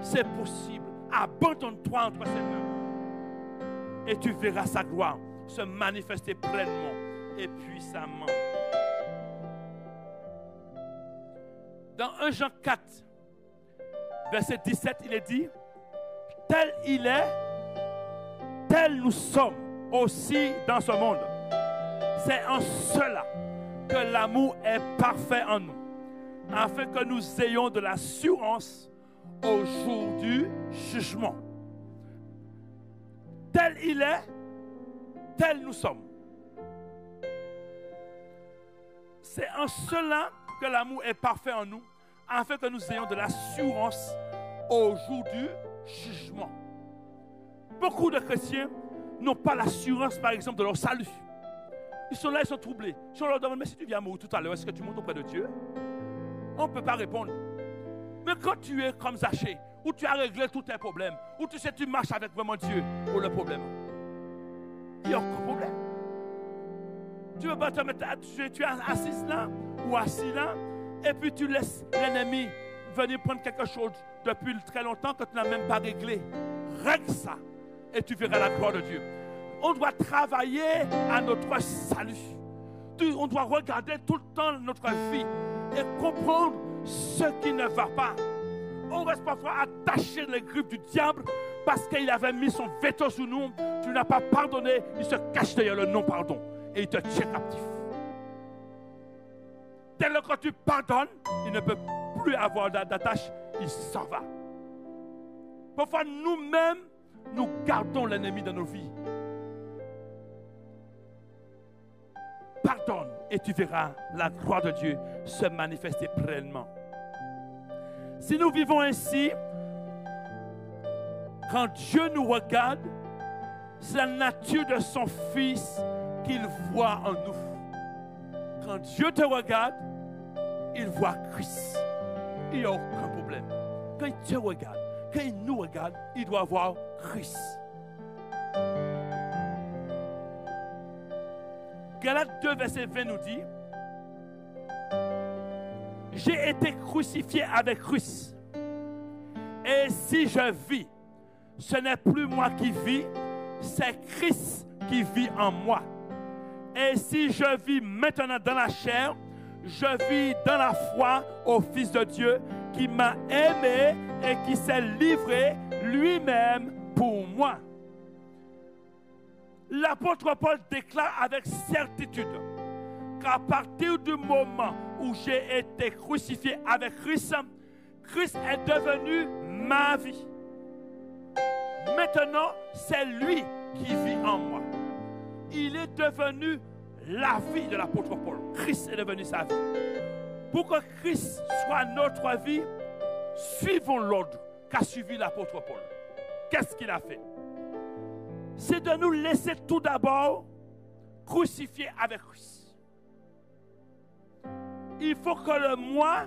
C'est possible. Abandonne-toi entre ses mains et tu verras sa gloire se manifester pleinement et puissamment. Dans 1 Jean 4, verset 17, il est dit: tel il est, tel nous sommes aussi dans ce monde. C'est en cela que l'amour est parfait en nous, afin que nous ayons de l'assurance au jour du jugement. Tel il est, tel nous sommes. C'est en cela que l'amour est parfait en nous, afin que nous ayons de l'assurance au jour du jugement. Beaucoup de chrétiens n'ont pas l'assurance, par exemple, de leur salut. Ils sont là, ils sont troublés. Si on leur demande, mais si tu viens mourir tout à l'heure, est-ce que tu montes auprès de Dieu? On ne peut pas répondre. Mais quand tu es comme Zachée, où tu as réglé tous tes problèmes, où tu sais que tu marches avec vraiment Dieu, pour le problème, il y a aucun problème. Tu veux pas te mettre, tu es assise là, ou assis là, et puis tu laisses l'ennemi venir prendre quelque chose depuis très longtemps que tu n'as même pas réglé. Règle ça, et tu verras la gloire de Dieu. On doit travailler à notre salut. On doit regarder tout le temps notre vie et comprendre ce qui ne va pas. On reste parfois attaché les griffes du diable parce qu'il avait mis son veto sur nous. Tu n'as pas pardonné, il se cache derrière le non-pardon et il te tient captif. Dès lors que tu pardonnes, il ne peut plus avoir d'attache, il s'en va. Parfois, nous-mêmes, nous gardons l'ennemi dans nos vies. Pardonne et tu verras la gloire de Dieu se manifester pleinement. Si nous vivons ainsi, quand Dieu nous regarde, c'est la nature de son Fils qu'il voit en nous. Quand Dieu te regarde, il voit Christ. Il n'y a aucun problème. Quand il te regarde, quand il nous regarde, il doit voir Christ. Galates 2, verset 20 nous dit: j'ai été crucifié avec Christ. Et si je vis, ce n'est plus moi qui vis, c'est Christ qui vit en moi. Et si je vis maintenant dans la chair, je vis dans la foi au Fils de Dieu qui m'a aimé et qui s'est livré lui-même pour pour moi. L'apôtre Paul déclare avec certitude qu'à partir du moment où j'ai été crucifié avec Christ, Christ est devenu ma vie. Maintenant, c'est lui qui vit en moi. Il est devenu la vie de l'apôtre Paul. Christ est devenu sa vie. Pour que Christ soit notre vie, suivons l'ordre qu'a suivi l'apôtre Paul. Qu'est-ce qu'il a fait? C'est de nous laisser tout d'abord crucifier avec Christ. Il faut que le moi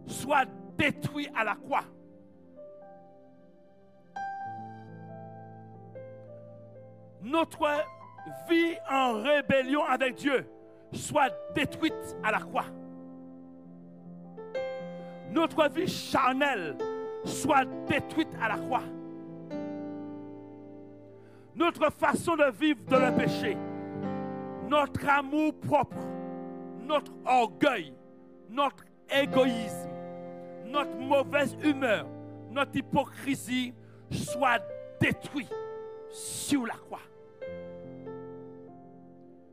soit détruit à la croix. Notre vie en rébellion avec Dieu soit détruite à la croix. Notre vie charnelle soit détruite à la croix. Notre façon de vivre dans le péché, notre amour propre, notre orgueil, notre égoïsme, notre mauvaise humeur, notre hypocrisie soit détruit sur la croix.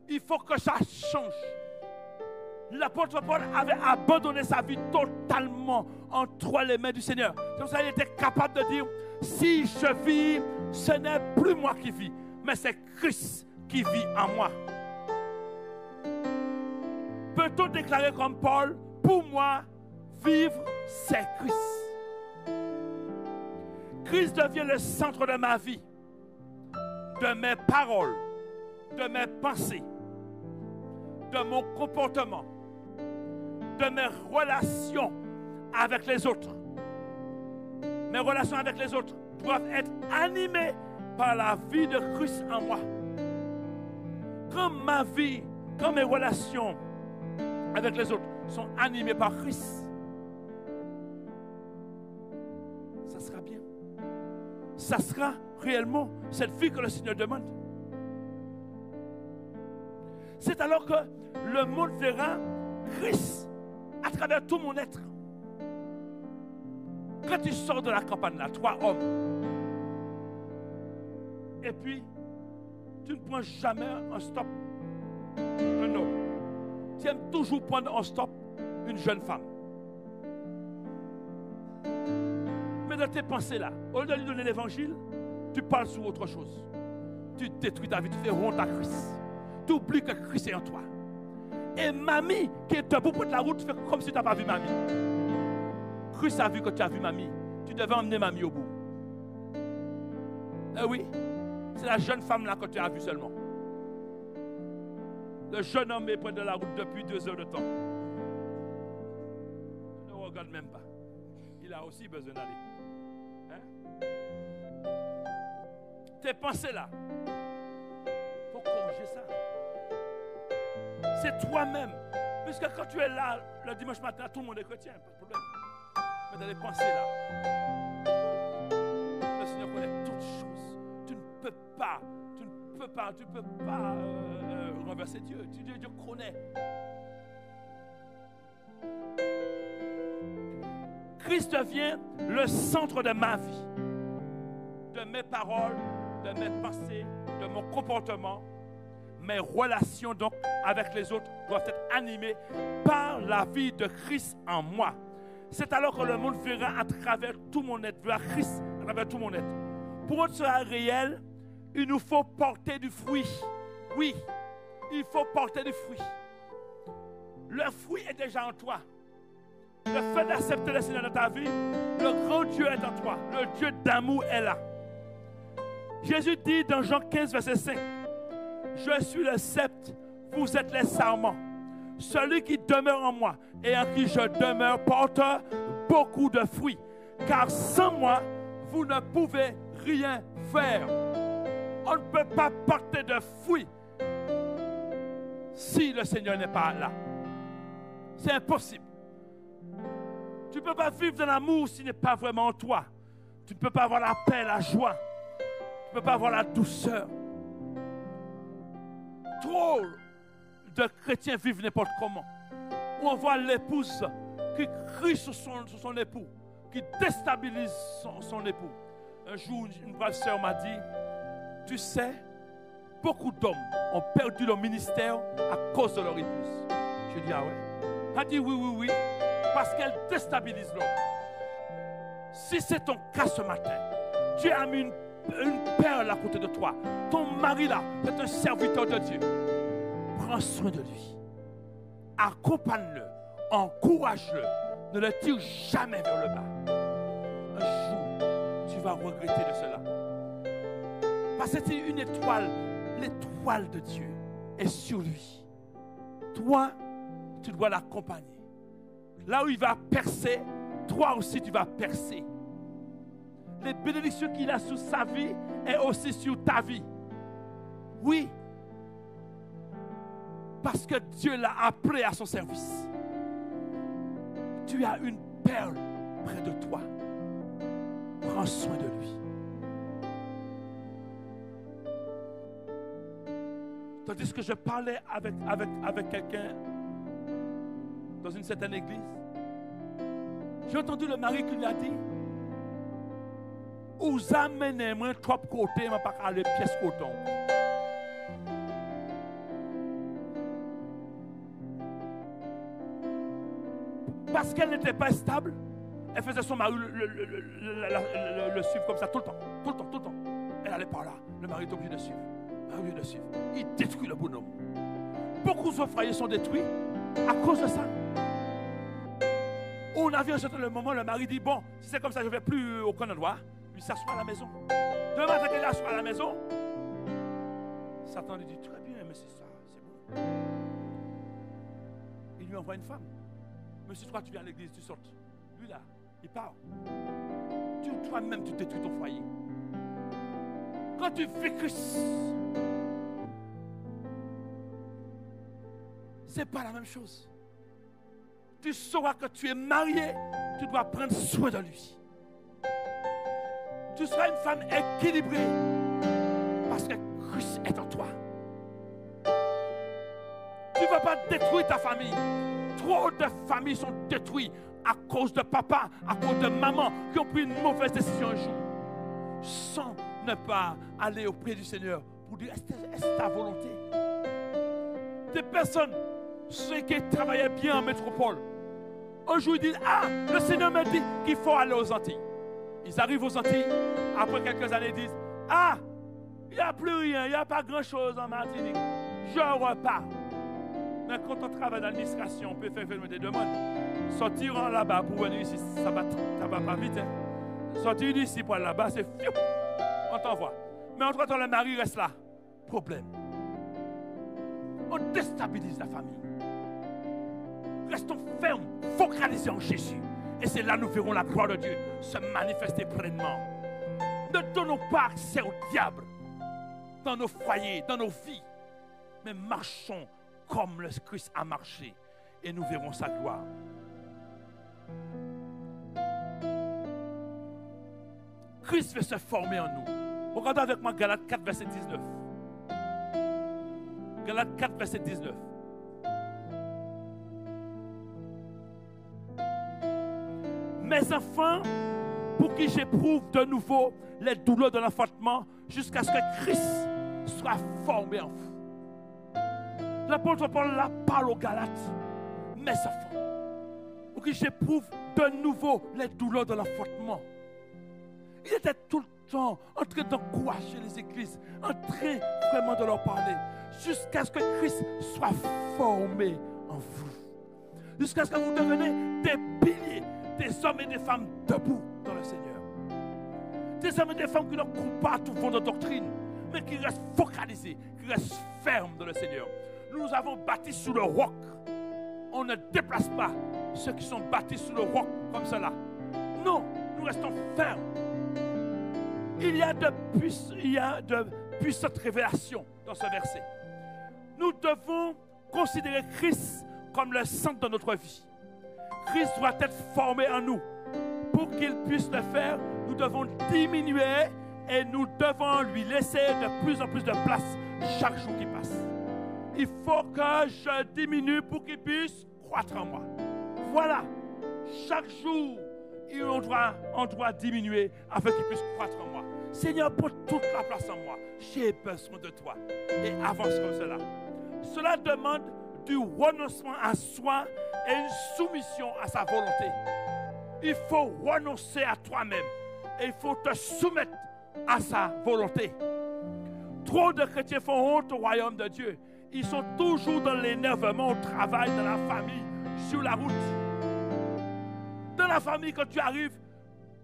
Il faut que ça change. L'apôtre Paul avait abandonné sa vie totalement entre les mains du Seigneur. C'est pour ça qu'il était capable de dire, si je vis, ce n'est plus moi qui vis, mais c'est Christ qui vit en moi. Peut-on déclarer comme Paul, pour moi, vivre, c'est Christ. Christ devient le centre de ma vie, de mes paroles, de mes pensées, de mon comportement, de mes relations avec les autres. Mes relations avec les autres doivent être animées par la vie de Christ en moi. Quand ma vie, quand mes relations avec les autres sont animées par Christ, ça sera bien. Ça sera réellement cette vie que le Seigneur demande. C'est alors que le monde verra Christ à travers tout mon être. Quand tu sors de la campagne là, 3 hommes, et puis tu ne prends jamais un stop un homme. Tu aimes toujours prendre en stop une jeune femme. Mais dans tes pensées là, au lieu de lui donner l'évangile, tu parles sur autre chose. Tu détruis ta vie, tu fais honte à Christ. Tu oublies que Christ est en toi. Et mamie qui est debout pour la route, tu fais comme si tu n'as pas vu mamie. Christ a vu que tu as vu mamie. Tu devais emmener mamie au bout. Eh oui, c'est la jeune femme là que tu as vue seulement. Le jeune homme est près de la route depuis 2 heures de temps. Tu ne regardes même pas. Il a aussi besoin d'aller. Hein? Tes pensées là, il faut corriger ça. C'est toi-même. Puisque quand tu es là le dimanche matin, tout le monde est chrétien, pas de problème. Mais dans les pensées là, le Seigneur connaît toutes choses. Tu ne peux pas renverser Dieu. Dieu connaît. Christ devient le centre de ma vie, de mes paroles, de mes pensées, de mon comportement. Mes relations donc avec les autres doivent être animées par la vie de Christ en moi. C'est alors que le monde verra à travers tout mon être, verra Christ à travers tout mon être. Pour que ce soit réel, il nous faut porter du fruit. Oui, il faut porter du fruit. Le fruit est déjà en toi. Le fait d'accepter le Seigneur dans ta vie, le grand Dieu est en toi. Le Dieu d'amour est là. Jésus dit dans Jean 15, verset 5, « Je suis le sceptre, vous êtes les sarments. Celui qui demeure en moi et en qui je demeure porte beaucoup de fruits. Car sans moi, vous ne pouvez rien faire. » On ne peut pas porter de fruits si le Seigneur n'est pas là. C'est impossible. Tu ne peux pas vivre dans l'amour s'il n'est pas vraiment en toi. Tu ne peux pas avoir la paix, la joie. Tu ne peux pas avoir la douceur. Trop de chrétiens vivent n'importe comment. Où on voit l'épouse qui crie sur son époux, qui déstabilise son époux. Un jour, une brave sœur m'a dit, tu sais, beaucoup d'hommes ont perdu leur ministère à cause de leur épouse. Je dis, ah ouais? Elle a dit, oui, parce qu'elle déstabilise l'homme. Si c'est ton cas ce matin, Dieu a mis une perle à côté de toi. Ton mari là, c'est un serviteur de Dieu. Prends soin de lui. Accompagne-le. Encourage-le. Ne le tire jamais vers le bas. Un jour, tu vas regretter de cela. Parce que c'est une étoile. L'étoile de Dieu est sur lui. Toi, tu dois l'accompagner. Là où il va percer, toi aussi tu vas percer. Les bénédictions qu'il a sur sa vie est aussi sur ta vie. Oui. Parce que Dieu l'a appelé à son service. Tu as une perle près de toi. Prends soin de lui. Tandis que je parlais avec quelqu'un dans une certaine église, j'ai entendu le mari qui lui a dit, vous amenez-moi trop côté, mais pas aller pièce coton. Parce qu'elle n'était pas stable, elle faisait son mari le suivre comme ça tout le temps. Elle allait par là, le mari est obligé de suivre. Il détruit le bonhomme. Beaucoup de foyers sont détruits à cause de ça. On a vu un certain moment, le mari dit, bon, si c'est comme ça, je ne vais plus au aucun endroit. Lui s'assoit à la maison. Demain, quand il s'assoit à la maison, Satan lui dit, très bien, mais c'est ça, c'est bon. Il lui envoie une femme. Monsieur, toi, tu viens à l'église, tu sortes. Lui, là, il part. Toi-même, tu détruis ton foyer. Quand tu vis Christ, ce n'est pas la même chose. Tu sauras que tu es marié, tu dois prendre soin de lui. Tu seras une femme équilibrée parce que Christ est en toi. Tu ne vas pas détruire ta famille. Trop de familles sont détruites à cause de papa, à cause de maman qui ont pris une mauvaise décision un jour. Sans ne pas aller auprès du Seigneur pour dire, est-ce ta volonté? Des personnes, ceux qui travaillaient bien en métropole, un jour ils disent, le Seigneur m'a dit qu'il faut aller aux Antilles. Ils arrivent aux Antilles, après quelques années ils disent, il n'y a plus rien, il n'y a pas grand-chose en Martinique, je repars. Mais quand on travaille dans l'administration, on peut faire des demandes. Sortir là-bas pour venir ici, ça va pas vite. Hein? Sortir d'ici pour aller là-bas, c'est fiou. On t'envoie. Mais entre-temps, le mari reste là. Problème. On déstabilise la famille. Restons fermes, focalisés en Jésus. Et c'est là que nous verrons la gloire de Dieu se manifester pleinement. Ne donnons pas accès au diable dans nos foyers, dans nos vies. Mais marchons comme le Christ a marché. Et nous verrons sa gloire. Christ veut se former en nous. Regardez avec moi Galates 4, verset 19. Galates 4, verset 19. Mes enfants, pour qui j'éprouve de nouveau les douleurs de l'enfantement, jusqu'à ce que Christ soit formé en vous. L'apôtre Paul là parle aux Galates. Mes enfants, pour qui j'éprouve de nouveau les douleurs de l'enfantement. Il était tout le temps en train d'encourager les églises, en train vraiment de leur parler, jusqu'à ce que Christ soit formé en vous. Jusqu'à ce que vous deveniez des piliers, des hommes et des femmes debout dans le Seigneur. Des hommes et des femmes qui ne croient pas à tout vent de doctrine, mais qui restent focalisés, qui restent fermes dans le Seigneur. Nous avons bâti sous le roc. On ne déplace pas ceux qui sont bâtis sous le roc comme cela. Non, nous restons fermes. Il y a de puissantes révélations dans ce verset. Nous devons considérer Christ comme le centre de notre vie. Christ doit être formé en nous. Pour qu'il puisse le faire, nous devons diminuer et nous devons lui laisser de plus en plus de place chaque jour qui passe. Il faut que je diminue pour qu'il puisse croître en moi. Voilà, chaque jour, Et on doit diminuer afin qu'il puisse croître en moi. Seigneur, prends toute la place en moi. J'ai besoin de toi. Et avance comme cela. Cela demande du renoncement à soi et une soumission à sa volonté. Il faut renoncer à toi-même et il faut te soumettre à sa volonté. Trop de chrétiens font honte au royaume de Dieu. Ils sont toujours dans l'énervement au travail, dans la famille, sur la route. Dans la famille, quand tu arrives,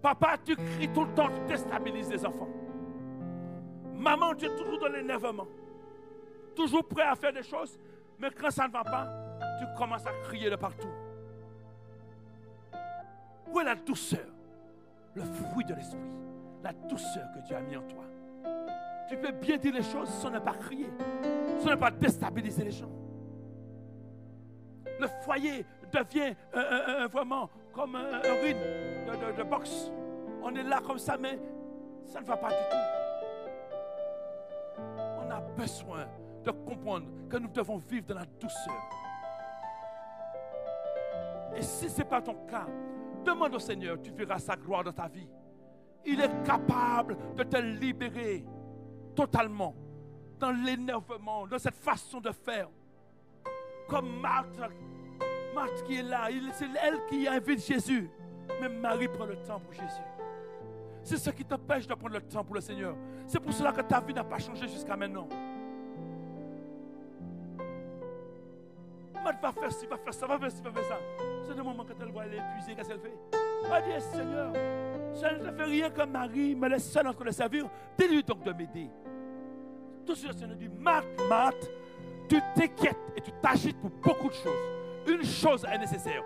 papa, tu cries tout le temps, tu déstabilises les enfants. Maman, tu es toujours dans l'énervement. Toujours prêt à faire des choses, mais quand ça ne va pas, tu commences à crier de partout. Où est la douceur? Le fruit de l'esprit. La douceur que Dieu a mis en toi. Tu peux bien dire les choses sans ne pas crier, sans ne pas déstabiliser les gens. Le foyer devient vraiment comme un ring de boxe. On est là comme ça, mais ça ne va pas du tout. On a besoin de comprendre que nous devons vivre dans la douceur. Et si ce n'est pas ton cas, demande au Seigneur, tu verras sa gloire dans ta vie. Il est capable de te libérer totalement dans l'énervement, dans cette façon de faire. Comme Marthe qui est là, c'est elle qui invite Jésus. Mais Marie prend le temps pour Jésus. C'est ce qui t'empêche de prendre le temps pour le Seigneur. C'est pour cela que ta vie n'a pas changé jusqu'à maintenant. Marthe va faire ci, va faire ça, va faire ci, va faire ça. C'est le moment quand elle va aller épuiser, qu'est-ce qu'elle fait? Elle dit, Seigneur, je ne fais rien comme Marie, me laisse seule en train de servir. Dis-lui donc de m'aider. Tout ce que le Seigneur dit, Marthe, tu t'inquiètes et tu t'agites pour beaucoup de choses. Une chose est nécessaire.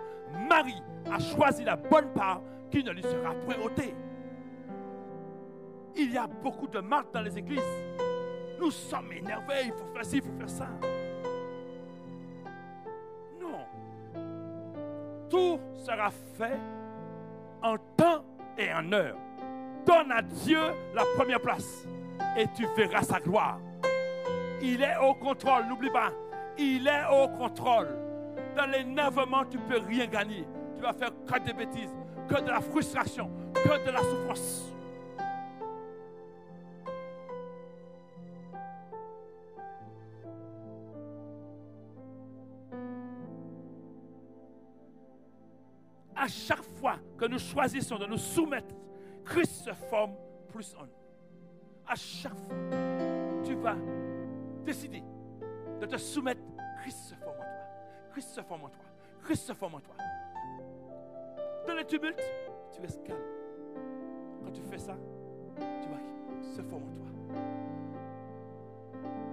Marie a choisi la bonne part qui ne lui sera point ôtée. Il y a beaucoup de Marthe dans les églises. Nous sommes énervés, il faut faire ci, il faut faire ça. Non. Tout sera fait en temps et en heure. Donne à Dieu la première place et tu verras sa gloire. Il est au contrôle, n'oublie pas. Il est au contrôle. Dans l'énervement, tu ne peux rien gagner. Tu vas faire que des bêtises, que de la frustration, que de la souffrance. À chaque fois que nous choisissons de nous soumettre, Christ se forme plus en nous. À chaque fois, tu vas décider de te soumettre, Christ se forme en toi. Christ se forme en toi. Christ se forme en toi. Dans les tumultes, tu restes calme. Quand tu fais ça, tu vois qu'il se forme en toi.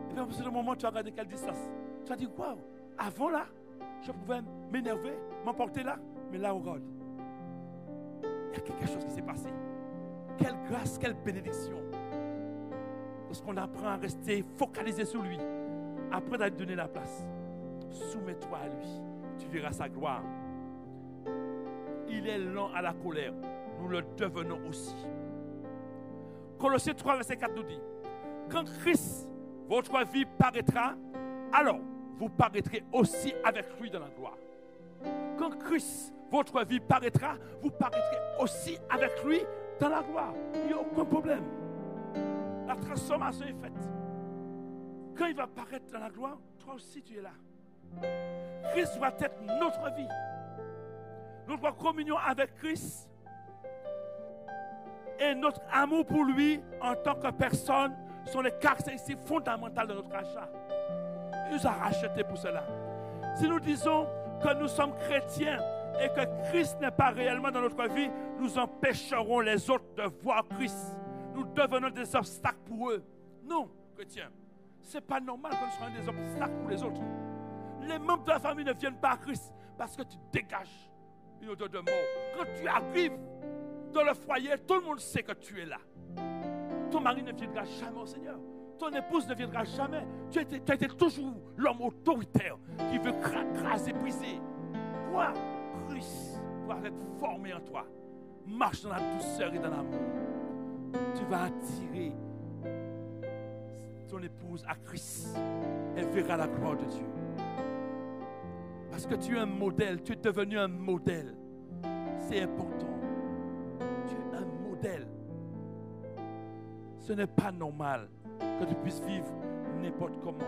Et puis, à partir du moment où tu as regardé quelle distance, tu as dit, waouh, avant là, je pouvais m'énerver, m'emporter là, mais là, regarde, il y a quelque chose qui s'est passé. Quelle grâce, quelle bénédiction. Lorsqu'on apprend à rester focalisé sur lui, après d'aller donner la place, soumets-toi à lui, tu verras sa gloire. Il est lent à la colère, nous le devenons aussi. Colossiens 3, verset 4 nous dit, quand Christ, votre vie paraîtra, alors vous paraîtrez aussi avec lui dans la gloire. Quand Christ, votre vie paraîtra, vous paraîtrez aussi avec lui dans la gloire. Il n'y a aucun problème. La transformation est faite. Quand il va paraître dans la gloire, toi aussi tu es là. Christ doit être notre vie. Notre communion avec Christ et notre amour pour lui en tant que personne sont les caractéristiques fondamentales de notre rachat. Il nous a rachetés pour cela. Si nous disons que nous sommes chrétiens et que Christ n'est pas réellement dans notre vie, nous empêcherons les autres de voir Christ. Nous devenons des obstacles pour eux. Non, chrétiens, ce n'est pas normal que nous soyons des obstacles pour les autres. Les membres de la famille ne viennent pas à Christ parce que tu dégages une odeur de mort. Quand tu arrives dans le foyer, tout le monde sait que tu es là. Ton mari ne viendra jamais au Seigneur. Ton épouse ne viendra jamais. Tu as été toujours l'homme autoritaire qui veut craser, briser. Toi, Christ doit être formé en toi. Marche dans la douceur et dans l'amour. Tu vas attirer ton épouse à Christ. Elle verra la gloire de Dieu. Parce que tu es un modèle. Tu es devenu un modèle. C'est important. Ce n'est pas normal que tu puisses vivre n'importe comment.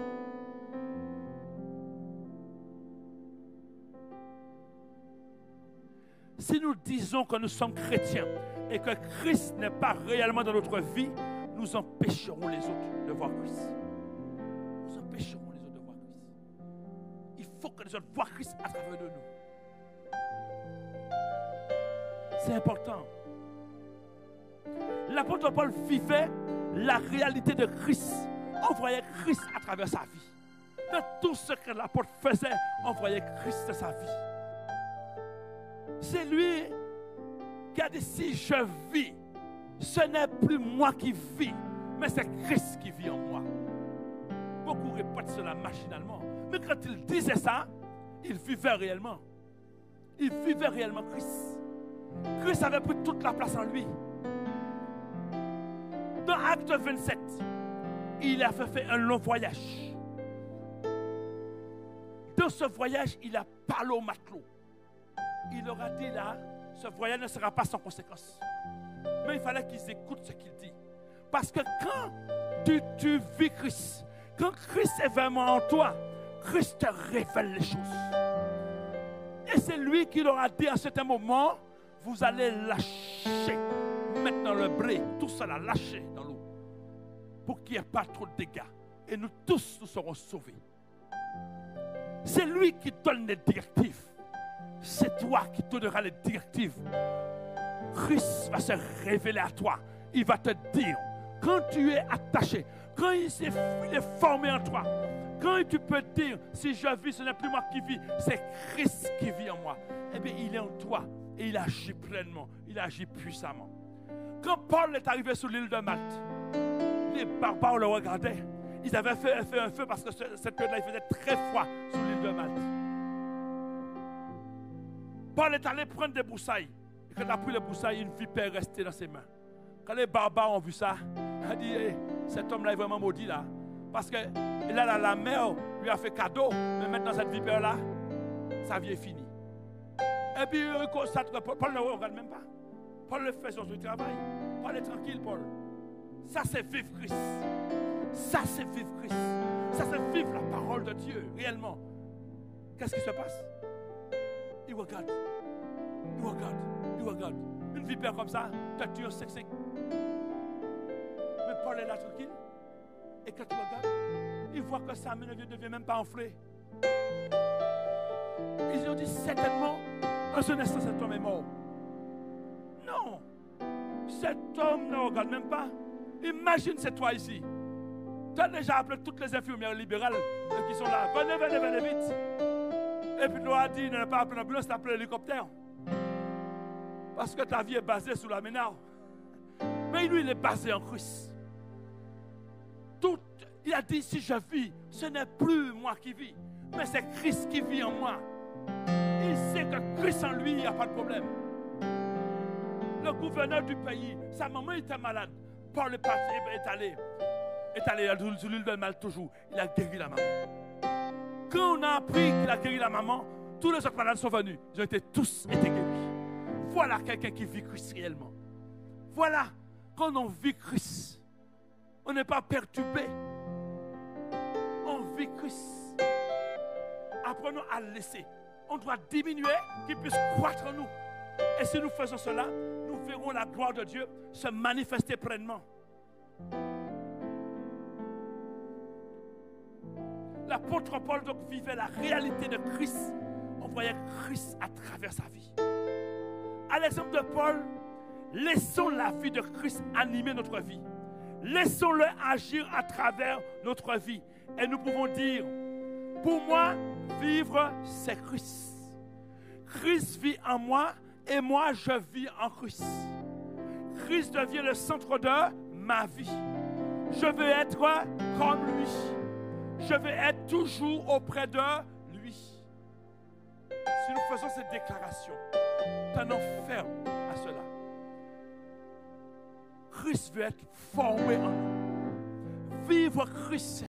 Si nous disons que nous sommes chrétiens et que Christ n'est pas réellement dans notre vie, nous empêcherons les autres de voir Christ. Nous empêcherons les autres de voir Christ. Il faut que les autres voient Christ à travers de nous. C'est important. L'apôtre Paul vivait la réalité de Christ. On voyait Christ à travers sa vie. Dans tout ce que l'apôtre faisait, on voyait Christ dans sa vie. C'est lui qui a dit, si je vis, ce n'est plus moi qui vis, mais c'est Christ qui vit en moi. Beaucoup répètent cela machinalement. Mais quand il disait ça, il vivait réellement. Il vivait réellement Christ. Christ avait pris toute la place en lui. Dans Acte 27, il a fait un long voyage. Dans ce voyage, il a parlé aux matelots. Il leur a dit là, ce voyage ne sera pas sans conséquence. Mais il fallait qu'ils écoutent ce qu'il dit. Parce que quand tu vis Christ, quand Christ est vraiment en toi, Christ te révèle les choses. Et c'est lui qui leur a dit à un certain moment, vous allez lâcher, mettre dans le blé, tout cela lâcher dans l'eau, pour qu'il n'y ait pas trop de dégâts. Et nous tous, nous serons sauvés. C'est lui qui donne les directives. C'est toi qui donneras les directives. Christ va se révéler à toi. Il va te dire, quand tu es attaché, quand il est formé en toi, quand tu peux dire, si je vis, ce n'est plus moi qui vis, c'est Christ qui vit en moi. Eh bien, il est en toi et il agit pleinement, il agit puissamment. Quand Paul est arrivé sur l'île de Malte, les barbares le regardaient. Ils avaient fait un feu parce que cette période-là, il faisait très froid sur l'île de Malte. Paul est allé prendre des broussailles. Et quand il a pris les broussailles, une vipère est restée dans ses mains. Quand les barbares ont vu ça, il a dit, hey, cet homme-là est vraiment maudit là. Parce que là, la mer lui a fait cadeau. Mais maintenant, cette vipère-là, sa vie est finie. Et puis, Paul ne regarde même pas. Paul le fait sur son travail. Paul est tranquille, Paul. Ça, c'est vivre Christ. Ça, c'est vivre Christ. Ça, c'est vivre la parole de Dieu, réellement. Qu'est-ce qui se passe? Il regarde. Il regarde. Il regarde. Une vipère comme ça, tu tues un sec. Mais Paul est là tranquille. Et quand tu regardes, il voit que sa main ne devient même pas enflée. Ils ont dit certainement, en ce instant, cet homme est mort. Non. Cet homme ne regarde même pas. Imagine, c'est toi ici. Tu as déjà appelé toutes les infirmières libérales qui sont là. Venez vite. Et puis, tu as dit, ne pas appeler l'ambulance, tu as appelé l'hélicoptère. Parce que ta vie est basée sur la ménard. Mais lui, il est basé en Christ. Il a dit, si je vis, ce n'est plus moi qui vis, mais c'est Christ qui vit en moi. Il sait que Christ en lui, il n'y a pas de problème. Le gouverneur du pays, sa maman était malade. Paul est allé sur l'île de Malte toujours. Il a guéri la maman. Quand on a appris qu'il a guéri la maman, tous les autres malades sont venus. Ils ont tous été guéris. Voilà quelqu'un qui vit Christ réellement. Voilà, quand on vit Christ, on n'est pas perturbé. On vit Christ. Apprenons à le laisser. On doit diminuer, qu'il puisse croître en nous. Et si nous faisons cela, nous verrons la gloire de Dieu se manifester pleinement. L'apôtre Paul donc vivait la réalité de Christ. On voyait Christ à travers sa vie. À l'exemple de Paul, laissons la vie de Christ animer notre vie. Laissons-le agir à travers notre vie. Et nous pouvons dire, pour moi, vivre, c'est Christ. Christ vit en moi et moi, je vis en Christ. Christ devient le centre de ma vie. Je veux être comme lui. Je veux être toujours auprès de lui. Si nous faisons cette déclaration, tenons ferme à cela. Christ veut être formé en nous. Vivre Christ,